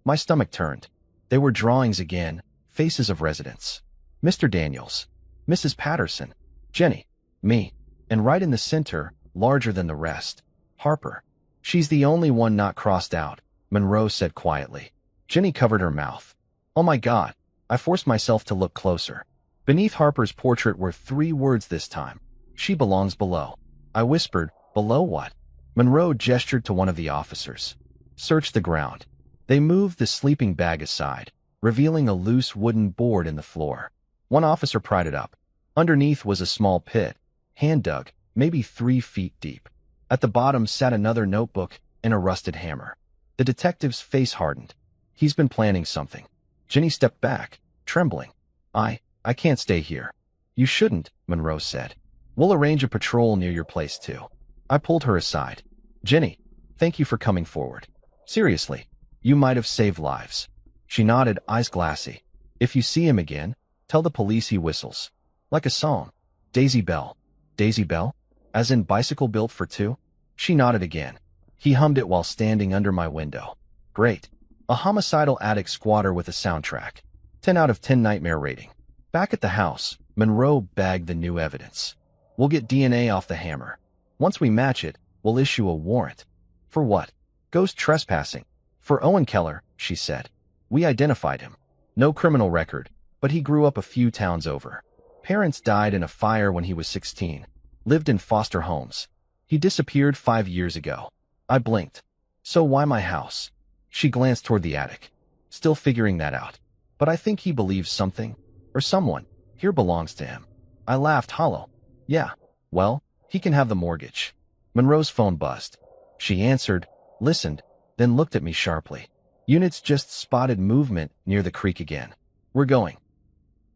My stomach turned. They were drawings again, faces of residents. Mr. Daniels, Mrs. Patterson, Jenny, me, and right in the center, larger than the rest, Harper. She's the only one not crossed out, Monroe said quietly. Jenny covered her mouth. Oh my God, I forced myself to look closer. Beneath Harper's portrait were 3 words this time. She belongs below. I whispered, below what? Monroe gestured to one of the officers. Search the ground. They moved the sleeping bag aside, revealing a loose wooden board in the floor. One officer pried it up. Underneath was a small pit, hand-dug, maybe 3 feet deep. At the bottom sat another notebook and a rusted hammer. The detective's face hardened. He's been planning something. Jenny stepped back, trembling. I can't stay here. You shouldn't, Monroe said. We'll arrange a patrol near your place too. I pulled her aside. Jenny, thank you for coming forward. Seriously, you might have saved lives. She nodded, eyes glassy. If you see him again, tell the police he whistles. Like a song. Daisy Bell. Daisy Bell? As in bicycle built for 2? She nodded again. He hummed it while standing under my window. Great. A homicidal attic squatter with a soundtrack. 10 out of 10 nightmare rating. Back at the house, Monroe bagged the new evidence. We'll get DNA off the hammer. Once we match it, we'll issue a warrant. For what? Ghost trespassing. For Owen Keller, she said. We identified him. No criminal record, but he grew up a few towns over. Parents died in a fire when he was 16. Lived in foster homes. He disappeared 5 years ago. I blinked. So why my house? She glanced toward the attic. Still figuring that out. But I think he believes something, or someone, here belongs to him. I laughed hollow. Yeah, well, he can have the mortgage. Monroe's phone buzzed. She answered, listened, then looked at me sharply. Units just spotted movement near the creek again. We're going.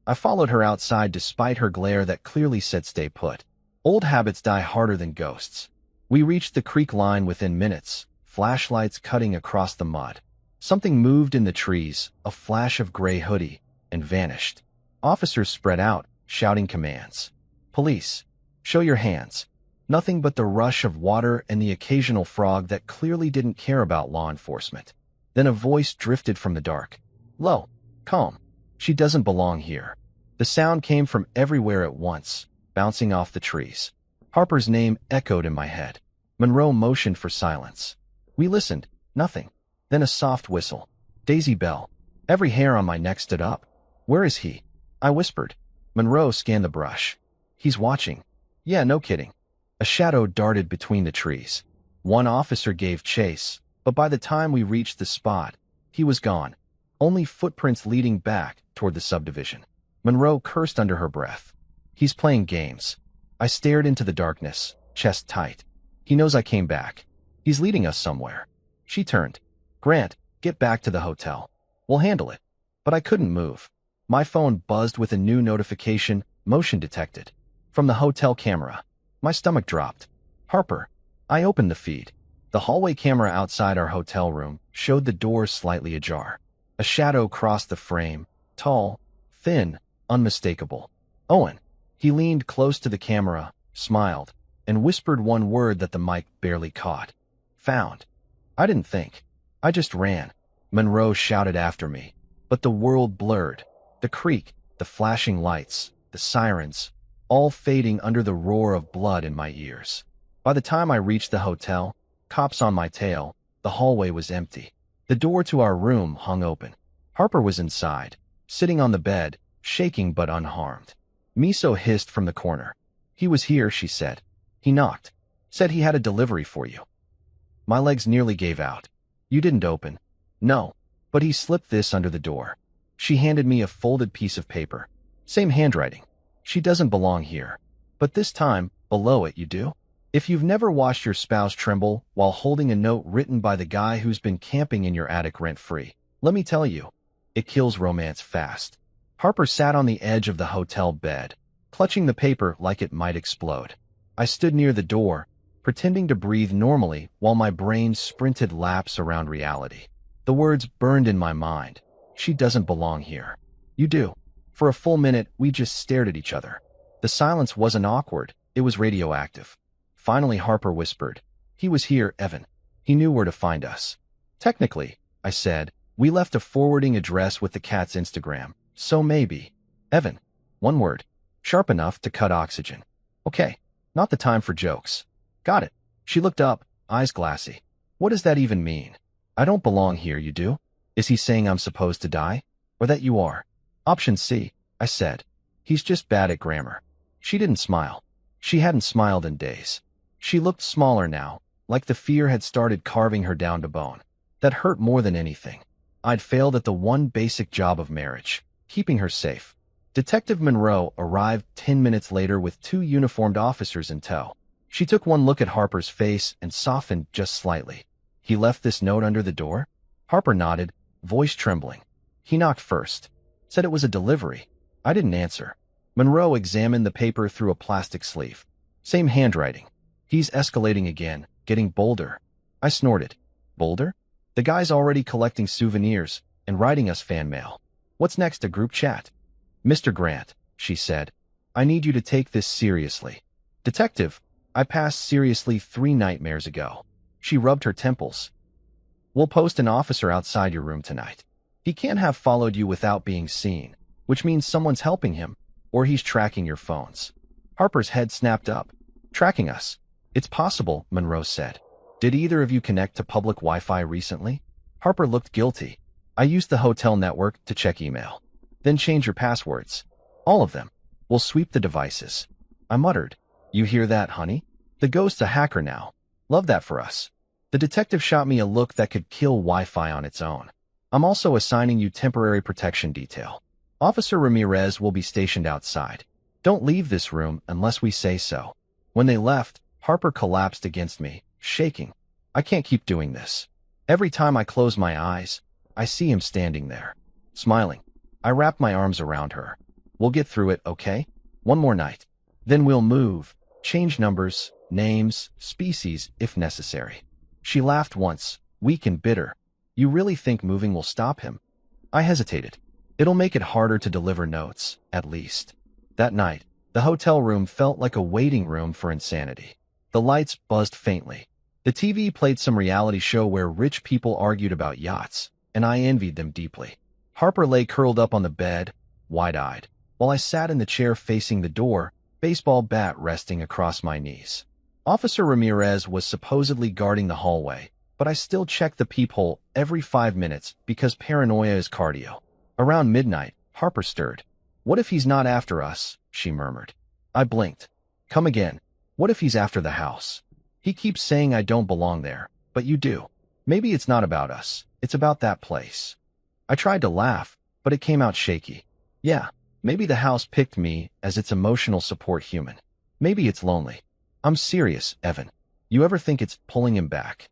I followed her outside despite her glare that clearly said stay put. Old habits die harder than ghosts. We reached the creek line within minutes, flashlights cutting across the mud. Something moved in the trees, a flash of gray hoodie, and vanished. Officers spread out, shouting commands. Police, show your hands. Nothing but the rush of water and the occasional frog that clearly didn't care about law enforcement. Then a voice drifted from the dark. Low, calm. She doesn't belong here. The sound came from everywhere at once, bouncing off the trees. Harper's name echoed in my head. Monroe motioned for silence. We listened. Nothing. Then a soft whistle. Daisy Bell. Every hair on my neck stood up. Where is he? I whispered. Monroe scanned the brush. He's watching. Yeah, no kidding. A shadow darted between the trees. One officer gave chase, but by the time we reached the spot, he was gone. Only footprints leading back toward the subdivision. Monroe cursed under her breath. He's playing games. I stared into the darkness, chest tight. He knows I came back. He's leading us somewhere. She turned. Grant, get back to the hotel. We'll handle it. But I couldn't move. My phone buzzed with a new notification, motion detected. From the hotel camera. My stomach dropped. Harper. I opened the feed. The hallway camera outside our hotel room showed the doors slightly ajar. A shadow crossed the frame, tall, thin, unmistakable. Owen. He leaned close to the camera, smiled, and whispered one word that the mic barely caught. Found. I didn't think. I just ran. Monroe shouted after me. But the world blurred. The creek, the flashing lights, the sirens, all fading under the roar of blood in my ears. By the time I reached the hotel, cops on my tail, the hallway was empty. The door to our room hung open. Harper was inside, sitting on the bed, shaking but unharmed. Miso hissed from the corner. He was here, she said. He knocked. Said he had a delivery for you. My legs nearly gave out. You didn't open. No, but he slipped this under the door. She handed me a folded piece of paper. Same handwriting. She doesn't belong here. But this time, below it you do? If you've never watched your spouse tremble while holding a note written by the guy who's been camping in your attic rent-free, let me tell you, it kills romance fast. Harper sat on the edge of the hotel bed, clutching the paper like it might explode. I stood near the door, pretending to breathe normally while my brain sprinted laps around reality. The words burned in my mind. She doesn't belong here. You do. For a full minute, we just stared at each other. The silence wasn't awkward. It was radioactive. Finally, Harper whispered. He was here, Evan. He knew where to find us. Technically, I said, we left a forwarding address with the cat's Instagram. So maybe. Evan. One word. Sharp enough to cut oxygen. Okay. Not the time for jokes. Got it. She looked up, eyes glassy. What does that even mean? I don't belong here, you do? Is he saying I'm supposed to die? Or that you are? Option C, I said. He's just bad at grammar. She didn't smile. She hadn't smiled in days. She looked smaller now, like the fear had started carving her down to bone. That hurt more than anything. I'd failed at the one basic job of marriage, keeping her safe. Detective Monroe arrived 10 minutes later with 2 uniformed officers in tow. She took one look at Harper's face and softened just slightly. He left this note under the door? Harper nodded, voice trembling. He knocked first. Said it was a delivery. I didn't answer. Monroe examined the paper through a plastic sleeve. Same handwriting. He's escalating again, getting bolder. I snorted. Bolder? The guy's already collecting souvenirs and writing us fan mail. What's next, a group chat? Mr. Grant, she said, I need you to take this seriously. Detective, I passed seriously 3 nightmares ago. She rubbed her temples. We'll post an officer outside your room tonight. He can't have followed you without being seen, which means someone's helping him, or he's tracking your phones. Harper's head snapped up. Tracking us. It's possible, Monroe said. Did either of you connect to public Wi-Fi recently? Harper looked guilty. I used the hotel network to check email. Then change your passwords. All of them. We'll sweep the devices. I muttered. You hear that, honey? The ghost's a hacker now. Love that for us. The detective shot me a look that could kill Wi-Fi on its own. I'm also assigning you temporary protection detail. Officer Ramirez will be stationed outside. Don't leave this room unless we say so. When they left, Harper collapsed against me, shaking. I can't keep doing this. Every time I close my eyes, I see him standing there, smiling. I wrap my arms around her. We'll get through it, okay? One more night. Then we'll move, change numbers, names, species, if necessary. She laughed once, weak and bitter. You really think moving will stop him? I hesitated. It'll make it harder to deliver notes, at least. That night, the hotel room felt like a waiting room for insanity. The lights buzzed faintly. The TV played some reality show where rich people argued about yachts, and I envied them deeply. Harper lay curled up on the bed, wide-eyed, while I sat in the chair facing the door, baseball bat resting across my knees. Officer Ramirez was supposedly guarding the hallway, but I still checked the peephole every 5 minutes because paranoia is cardio. Around midnight, Harper stirred. "What if he's not after us?" she murmured. I blinked. "Come again. What if he's after the house? He keeps saying I don't belong there, but you do. Maybe it's not about us. It's about that place." I tried to laugh, but it came out shaky. "Yeah, maybe the house picked me as its emotional support human. Maybe it's lonely. I'm serious, Evan. You ever think it's pulling him back?"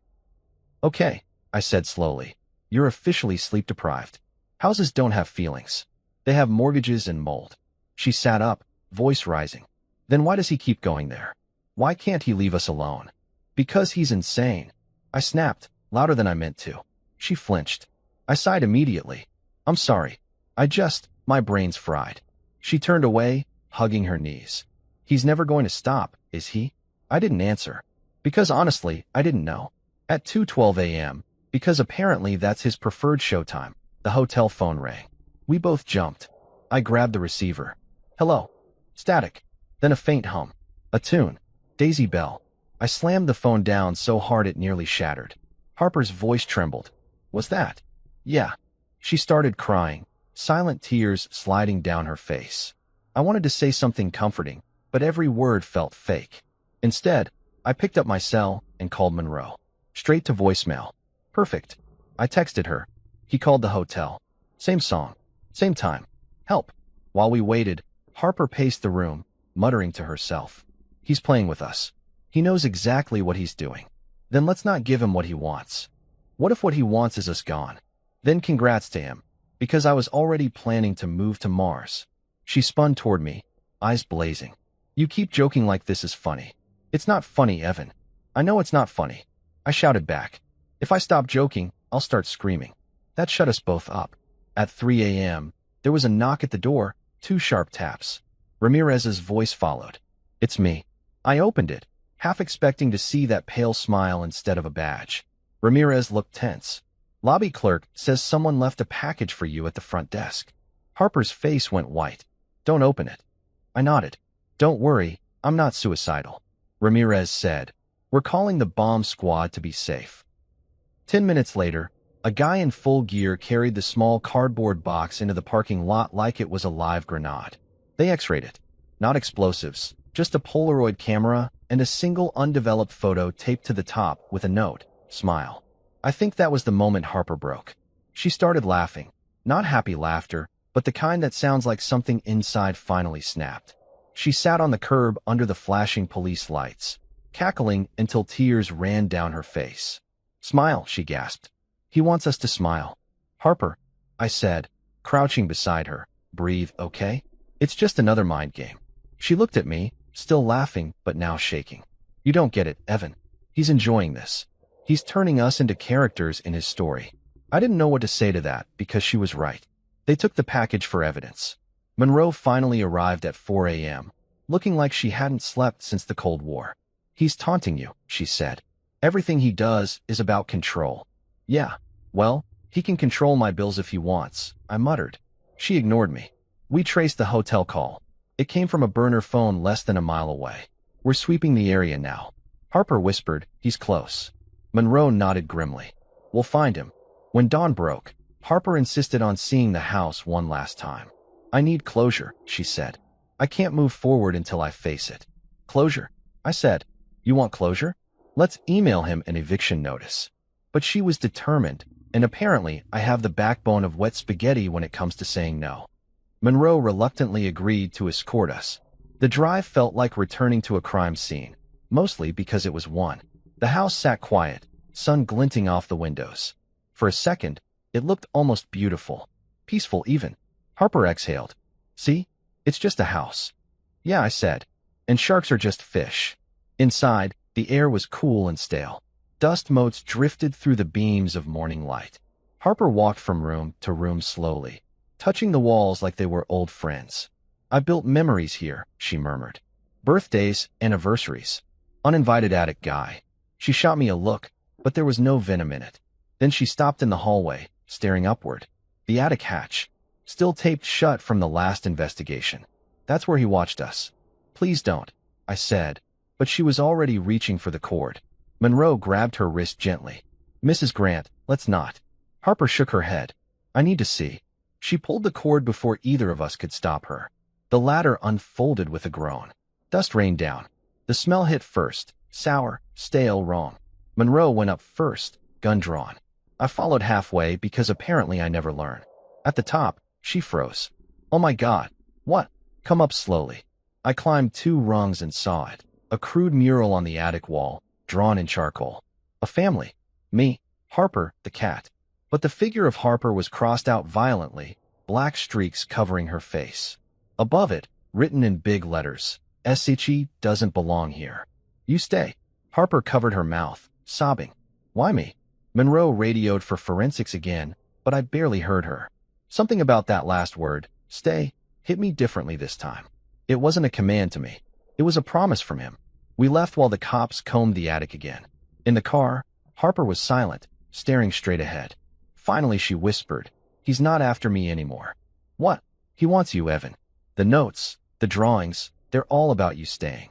"Okay," I said slowly. "You're officially sleep-deprived. Houses don't have feelings. They have mortgages and mold." She sat up, voice rising. "Then why does he keep going there? Why can't he leave us alone?" "Because he's insane." I snapped, louder than I meant to. She flinched. I sighed immediately. "I'm sorry. My brain's fried." She turned away, hugging her knees. "He's never going to stop, is he?" I didn't answer. Because honestly, I didn't know. At 2:12 a.m., because apparently that's his preferred showtime, the hotel phone rang. We both jumped. I grabbed the receiver. "Hello." Static. Then a faint hum. A tune. Daisy Bell. I slammed the phone down so hard it nearly shattered. Harper's voice trembled. "Was that?" "Yeah." She started crying, silent tears sliding down her face. I wanted to say something comforting, but every word felt fake. Instead, I picked up my cell and called Monroe. Straight to voicemail. Perfect. I texted her. He called the hotel. Same song. Same time. Help. While we waited, Harper paced the room, muttering to herself. "He's playing with us. He knows exactly what he's doing. Then let's not give him what he wants. What if what he wants is us gone? Then congrats to him, because I was already planning to move to Mars." She spun toward me, eyes blazing. "You keep joking like this is funny." "It's not funny, Evan." "I know it's not funny." I shouted back. "If I stop joking, I'll start screaming." That shut us both up. At 3 a.m., there was a knock at the door, 2 sharp taps. Ramirez's voice followed. "It's me." I opened it, half expecting to see that pale smile instead of a badge. Ramirez looked tense. "Lobby clerk says someone left a package for you at the front desk." Harper's face went white. "Don't open it." I nodded. "Don't worry, I'm not suicidal." Ramirez said, "We're calling the bomb squad to be safe." 10 minutes later, a guy in full gear carried the small cardboard box into the parking lot like it was a live grenade. They x-rayed it. Not explosives, just a Polaroid camera and a single undeveloped photo taped to the top with a note, "Smile." I think that was the moment Harper broke. She started laughing. Not happy laughter, but the kind that sounds like something inside finally snapped. She sat on the curb under the flashing police lights, cackling until tears ran down her face. "Smile," she gasped. "He wants us to smile." "Harper," I said, crouching beside her. "Breathe, okay? It's just another mind game." She looked at me, still laughing but now shaking. "You don't get it, Evan. He's enjoying this. He's turning us into characters in his story." I didn't know what to say to that because she was right. They took the package for evidence. Monroe finally arrived at 4 a.m., looking like she hadn't slept since the Cold War. "He's taunting you," she said. "Everything he does is about control." "Yeah, well, he can control my bills if he wants," I muttered. She ignored me. We traced the hotel call. It came from a burner phone less than a mile away. "We're sweeping the area now." Harper whispered, "He's close." Monroe nodded grimly. "We'll find him." When dawn broke, Harper insisted on seeing the house one last time. "I need closure," she said. "I can't move forward until I face it." "Closure?" I said. "You want closure? Let's email him an eviction notice." But she was determined, and apparently I have the backbone of wet spaghetti when it comes to saying no. Monroe reluctantly agreed to escort us. The drive felt like returning to a crime scene, mostly because it was one. The house sat quiet, sun glinting off the windows. For a second, it looked almost beautiful, peaceful even. Harper exhaled. "See? It's just a house." "Yeah," I said. "And sharks are just fish." Inside, the air was cool and stale. Dust motes drifted through the beams of morning light. Harper walked from room to room slowly, touching the walls like they were old friends. "I built memories here," she murmured. "Birthdays, anniversaries. Uninvited attic guy." She shot me a look, but there was no venom in it. Then she stopped in the hallway, staring upward. The attic hatch, still taped shut from the last investigation. That's where he watched us. Please don't, I said, but she was already reaching for the cord. Monroe grabbed her wrist gently. Mrs. Grant, let's not. Harper shook her head. I need to see. She pulled the cord before either of us could stop her. The ladder unfolded with a groan. Dust rained down. The smell hit first. Sour, stale, wrong. Monroe went up first, gun drawn. I followed halfway because apparently I never learn. At the top, she froze. Oh my God. What? Come up slowly. I climbed 2 rungs and saw it. A crude mural on the attic wall, drawn in charcoal. A family. Me, Harper, the cat. But the figure of Harper was crossed out violently, black streaks covering her face. Above it, written in big letters, Esichi doesn't belong here. You stay. Harper covered her mouth, sobbing. Why me? Monroe radioed for forensics again, but I barely heard her. Something about that last word, stay, hit me differently this time. It wasn't a command to me. It was a promise from him. We left while the cops combed the attic again. In the car, Harper was silent, staring straight ahead. Finally, she whispered, he's not after me anymore. What? He wants you, Evan. The notes, the drawings, they're all about you staying.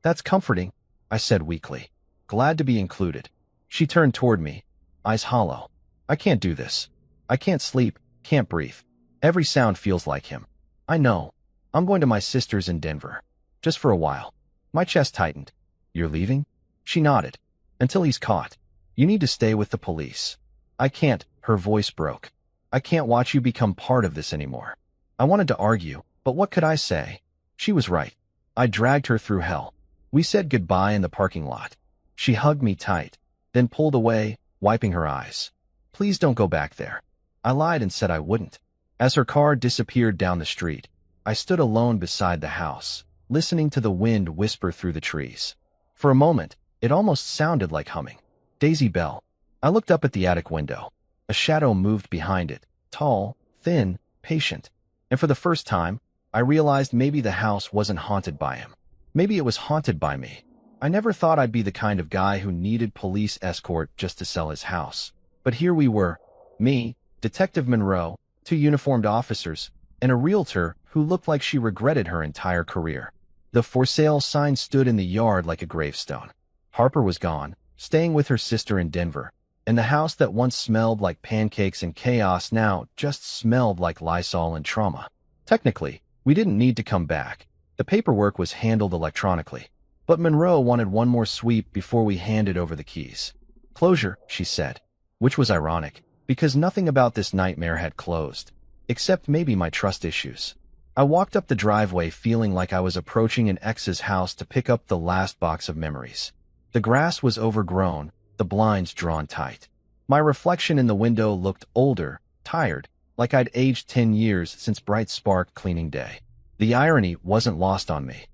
That's comforting, I said weakly. Glad to be included. She turned toward me, eyes hollow. I can't do this. I can't sleep, can't breathe. Every sound feels like him. I know. I'm going to my sister's in Denver. Just for a while. My chest tightened. You're leaving? She nodded. Until he's caught. You need to stay with the police. I can't, her voice broke. I can't watch you become part of this anymore. I wanted to argue, but what could I say? She was right. I dragged her through hell. We said goodbye in the parking lot. She hugged me tight, then pulled away, wiping her eyes. Please don't go back there. I lied and said I wouldn't. As her car disappeared down the street, I stood alone beside the house, listening to the wind whisper through the trees. For a moment, it almost sounded like humming. Daisy Bell. I looked up at the attic window. A shadow moved behind it, tall, thin, patient. And for the first time, I realized maybe the house wasn't haunted by him. Maybe it was haunted by me. I never thought I'd be the kind of guy who needed police escort just to sell his house. But here we were. Me, Detective Monroe, 2 uniformed officers, and a realtor who looked like she regretted her entire career. The for sale sign stood in the yard like a gravestone. Harper was gone, staying with her sister in Denver, and the house that once smelled like pancakes and chaos now just smelled like Lysol and trauma. Technically, we didn't need to come back. The paperwork was handled electronically. But Monroe wanted one more sweep before we handed over the keys. Closure, she said, which was ironic, because nothing about this nightmare had closed, except maybe my trust issues. I walked up the driveway feeling like I was approaching an ex's house to pick up the last box of memories. The grass was overgrown, the blinds drawn tight. My reflection in the window looked older, tired, like I'd aged 10 years since Bright Spark cleaning day. The irony wasn't lost on me.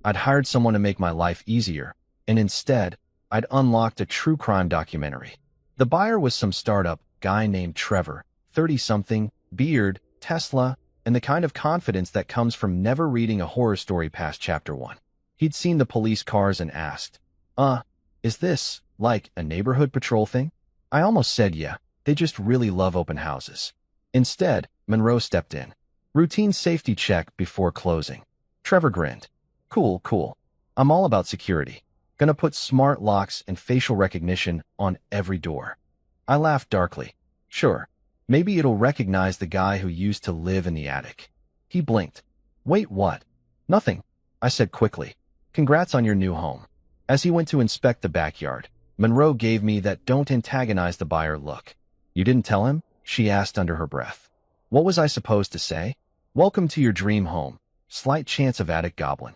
I'd hired someone to make my life easier, and instead, I'd unlocked a true crime documentary. The buyer was some startup guy named Trevor, 30-something, beard, Tesla, and the kind of confidence that comes from never reading a horror story past chapter 1. He'd seen the police cars and asked, is this, like, a neighborhood patrol thing? I almost said yeah, they just really love open houses. Instead, Monroe stepped in. Routine safety check before closing. Trevor grinned. Cool. I'm all about security. Gonna put smart locks and facial recognition on every door. I laughed darkly. Sure, maybe it'll recognize the guy who used to live in the attic. He blinked. Wait, what? Nothing, I said quickly. Congrats on your new home. As he went to inspect the backyard, Monroe gave me that don't antagonize the buyer look. You didn't tell him? She asked under her breath. What was I supposed to say? Welcome to your dream home. Slight chance of attic goblin.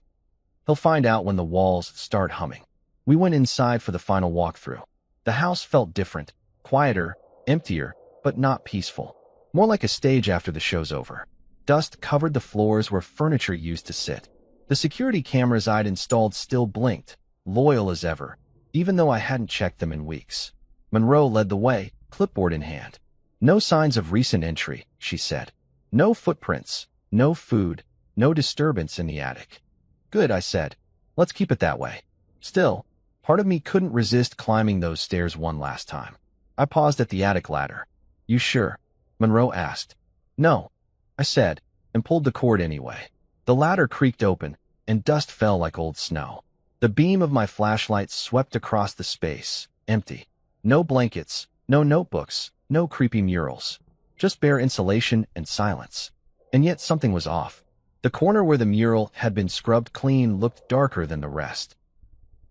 He'll find out when the walls start humming. We went inside for the final walkthrough. The house felt different, quieter, emptier, but not peaceful. More like a stage after the show's over. Dust covered the floors where furniture used to sit. The security cameras I'd installed still blinked, loyal as ever, even though I hadn't checked them in weeks. Monroe led the way, clipboard in hand. No signs of recent entry, she said. No footprints, no food, no disturbance in the attic. Good, I said. Let's keep it that way. Still, Part of me couldn't resist climbing those stairs one last time. I paused at the attic ladder. You sure? Monroe asked. No, I said, and pulled the cord anyway. The ladder creaked open, and dust fell like old snow. The beam of my flashlight swept across the space, empty. No blankets, no notebooks, no creepy murals. Just bare insulation and silence. And yet something was off. The corner where the mural had been scrubbed clean looked darker than the rest.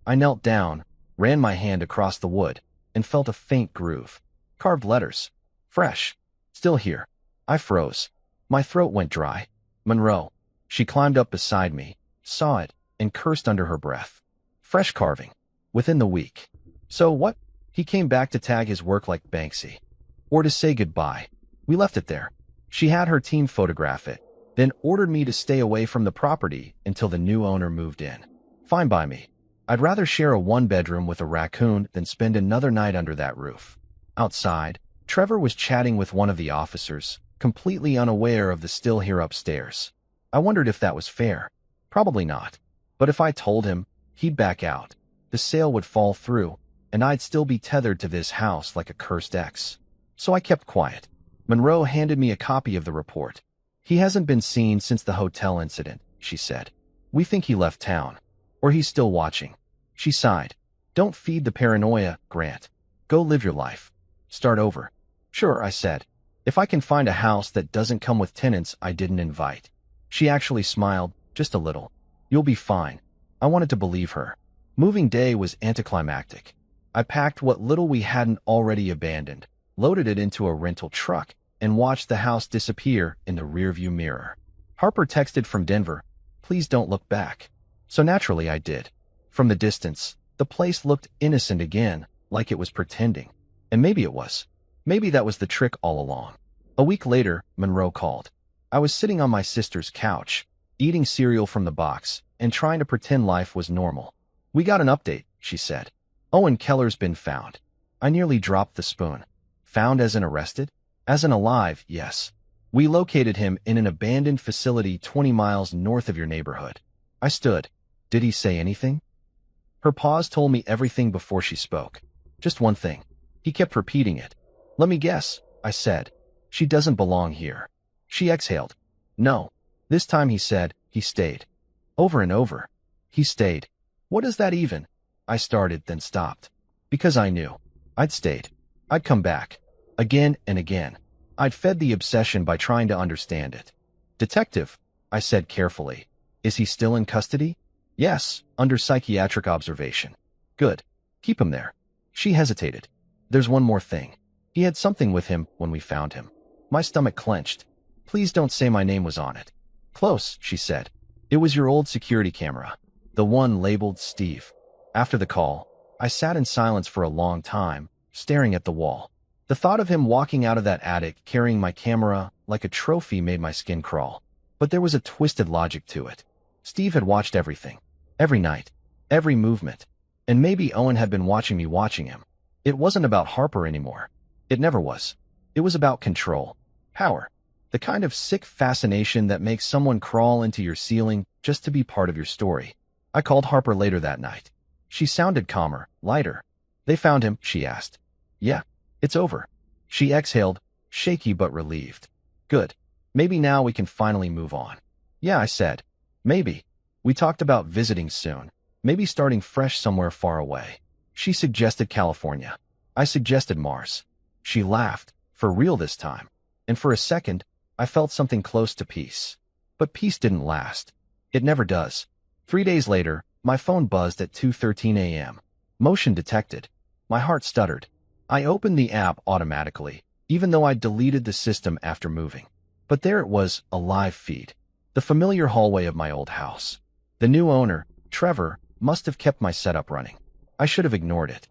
I knelt down, ran my hand across the wood, and felt a faint groove. Carved letters. Fresh. Still here. I froze. My throat went dry. Monroe. She climbed up beside me, saw it, and cursed under her breath. Fresh carving. Within the week. So what? He came back to tag his work like Banksy. Or to say goodbye. We left it there. She had her team photograph it, then ordered me to stay away from the property until the new owner moved in. Fine by me. I'd rather share a one-bedroom with a raccoon than spend another night under that roof. Outside, Trevor was chatting with one of the officers, completely unaware of the still here upstairs. I wondered if that was fair. Probably not. But if I told him, he'd back out. The sale would fall through, and I'd still be tethered to this house like a cursed ex. So I kept quiet. Monroe handed me a copy of the report. He hasn't been seen since the hotel incident, she said. We think he left town. Or he's still watching. She sighed. Don't feed the paranoia, Grant. Go live your life. Start over. Sure, I said. If I can find a house that doesn't come with tenants I didn't invite. She actually smiled, just a little. You'll be fine. I wanted to believe her. Moving day was anticlimactic. I packed what little we hadn't already abandoned, loaded it into a rental truck, and watched the house disappear in the rearview mirror. Harper texted from Denver, please don't look back. So naturally I did. From the distance, the place looked innocent again, like it was pretending. And maybe it was. Maybe that was the trick all along. A week later, Monroe called. I was sitting on my sister's couch, eating cereal from the box, and trying to pretend life was normal. We got an update, she said. Owen Keller's been found. I nearly dropped the spoon. Found as in arrested? As in alive, yes. We located him in an abandoned facility 20 miles north of your neighborhood. I stood. Did he say anything? Her pause told me everything before she spoke. Just one thing. He kept repeating it. Let me guess, I said. She doesn't belong here. She exhaled. No. This time he said, he stayed. Over and over. He stayed. What is that even? I started, then stopped. Because I knew. I'd stayed. I'd come back. Again and again. I'd fed the obsession by trying to understand it. Detective, I said carefully. Is he still in custody? Yes, under psychiatric observation. Good. Keep him there. She hesitated. There's one more thing. He had something with him when we found him. My stomach clenched. Please don't say my name was on it. Close, she said. It was your old security camera. The one labeled Steve. After the call, I sat in silence for a long time, staring at the wall. The thought of him walking out of that attic carrying my camera like a trophy made my skin crawl. But there was a twisted logic to it. Steve had watched everything. Every night. Every movement. And maybe Owen had been watching me watching him. It wasn't about Harper anymore. It never was. It was about control. Power. The kind of sick fascination that makes someone crawl into your ceiling just to be part of your story. I called Harper later that night. She sounded calmer, lighter. They found him, she asked. Yeah, it's over. She exhaled, shaky but relieved. Good. Maybe now we can finally move on. Yeah, I said. Maybe. We talked about visiting soon. Maybe starting fresh somewhere far away. She suggested California. I suggested Mars. She laughed, for real this time. And for a second, I felt something close to peace. But peace didn't last. It never does. 3 days later, my phone buzzed at 2:13 a.m. Motion detected. My heart stuttered. I opened the app automatically, even though I'd deleted the system after moving. But there it was, a live feed. The familiar hallway of my old house. The new owner, Trevor, must have kept my setup running. I should have ignored it.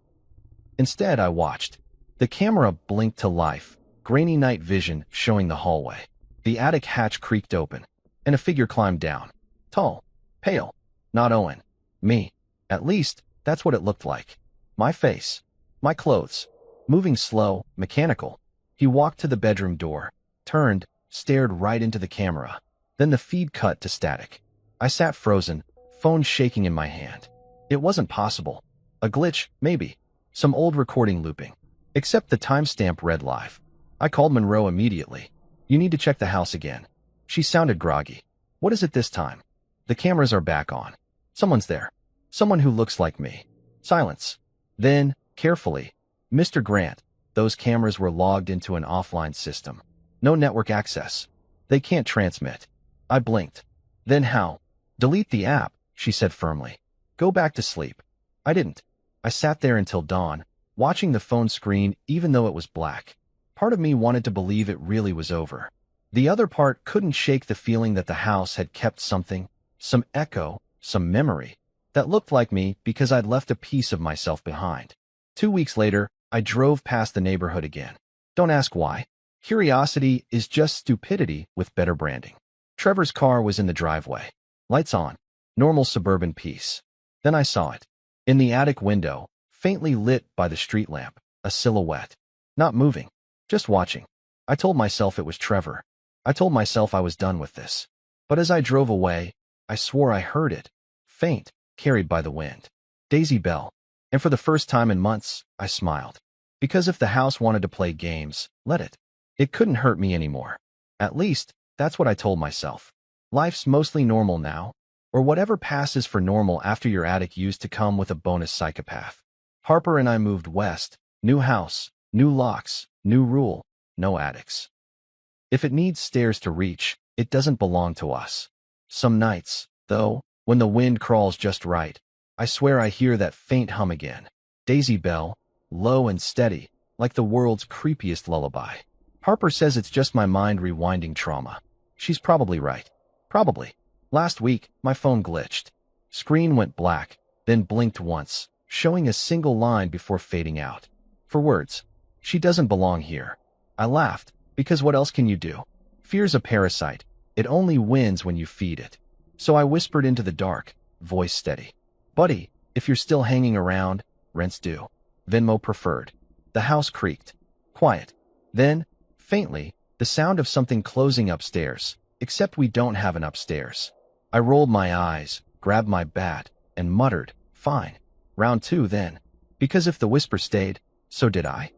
Instead, I watched. The camera blinked to life, grainy night vision showing the hallway. The attic hatch creaked open, and a figure climbed down. Tall, pale, not Owen. Me. At least, that's what it looked like. My face. My clothes. Moving slow, mechanical. He walked to the bedroom door, turned, stared right into the camera. Then the feed cut to static. I sat frozen, phone shaking in my hand. It wasn't possible. A glitch, maybe. Some old recording looping. Except the timestamp read live. I called Monroe immediately. You need to check the house again. She sounded groggy. What is it this time? The cameras are back on. Someone's there. Someone who looks like me. Silence. Then, carefully, Mr. Grant, those cameras were logged into an offline system. No network access. They can't transmit. I blinked. Then how? Delete the app, she said firmly. Go back to sleep. I didn't. I sat there until dawn, watching the phone screen even though it was black. Part of me wanted to believe it really was over. The other part couldn't shake the feeling that the house had kept something, some echo, some memory, that looked like me because I'd left a piece of myself behind. 2 weeks later, I drove past the neighborhood again. Don't ask why. Curiosity is just stupidity with better branding. Trevor's car was in the driveway. Lights on. Normal suburban peace. Then I saw it. In the attic window, faintly lit by the street lamp, a silhouette. Not moving. Just watching. I told myself it was Trevor. I told myself I was done with this. But as I drove away, I swore I heard it. Faint, carried by the wind. Daisy Bell. And for the first time in months, I smiled. Because if the house wanted to play games, let it. It couldn't hurt me anymore. At least, that's what I told myself. Life's mostly normal now, or whatever passes for normal after your attic used to come with a bonus psychopath. Harper and I moved west. New house, new locks, new rule, no attics. If it needs stairs to reach, it doesn't belong to us. Some nights, though, when the wind crawls just right, I swear I hear that faint hum again. Daisy Bell, low and steady, like the world's creepiest lullaby. Harper says it's just my mind rewinding trauma. She's probably right. Probably. Last week, my phone glitched. Screen went black, then blinked once, showing a single line before fading out. For words. She doesn't belong here. I laughed, because what else can you do? Fear's a parasite. It only wins when you feed it. So I whispered into the dark, voice steady. Buddy, if you're still hanging around, rent's due. Venmo preferred. The house creaked. Quiet. Then, faintly, the sound of something closing upstairs, except we don't have an upstairs. I rolled my eyes, grabbed my bat, and muttered, fine. Round two then. Because if the whisper stayed, so did I.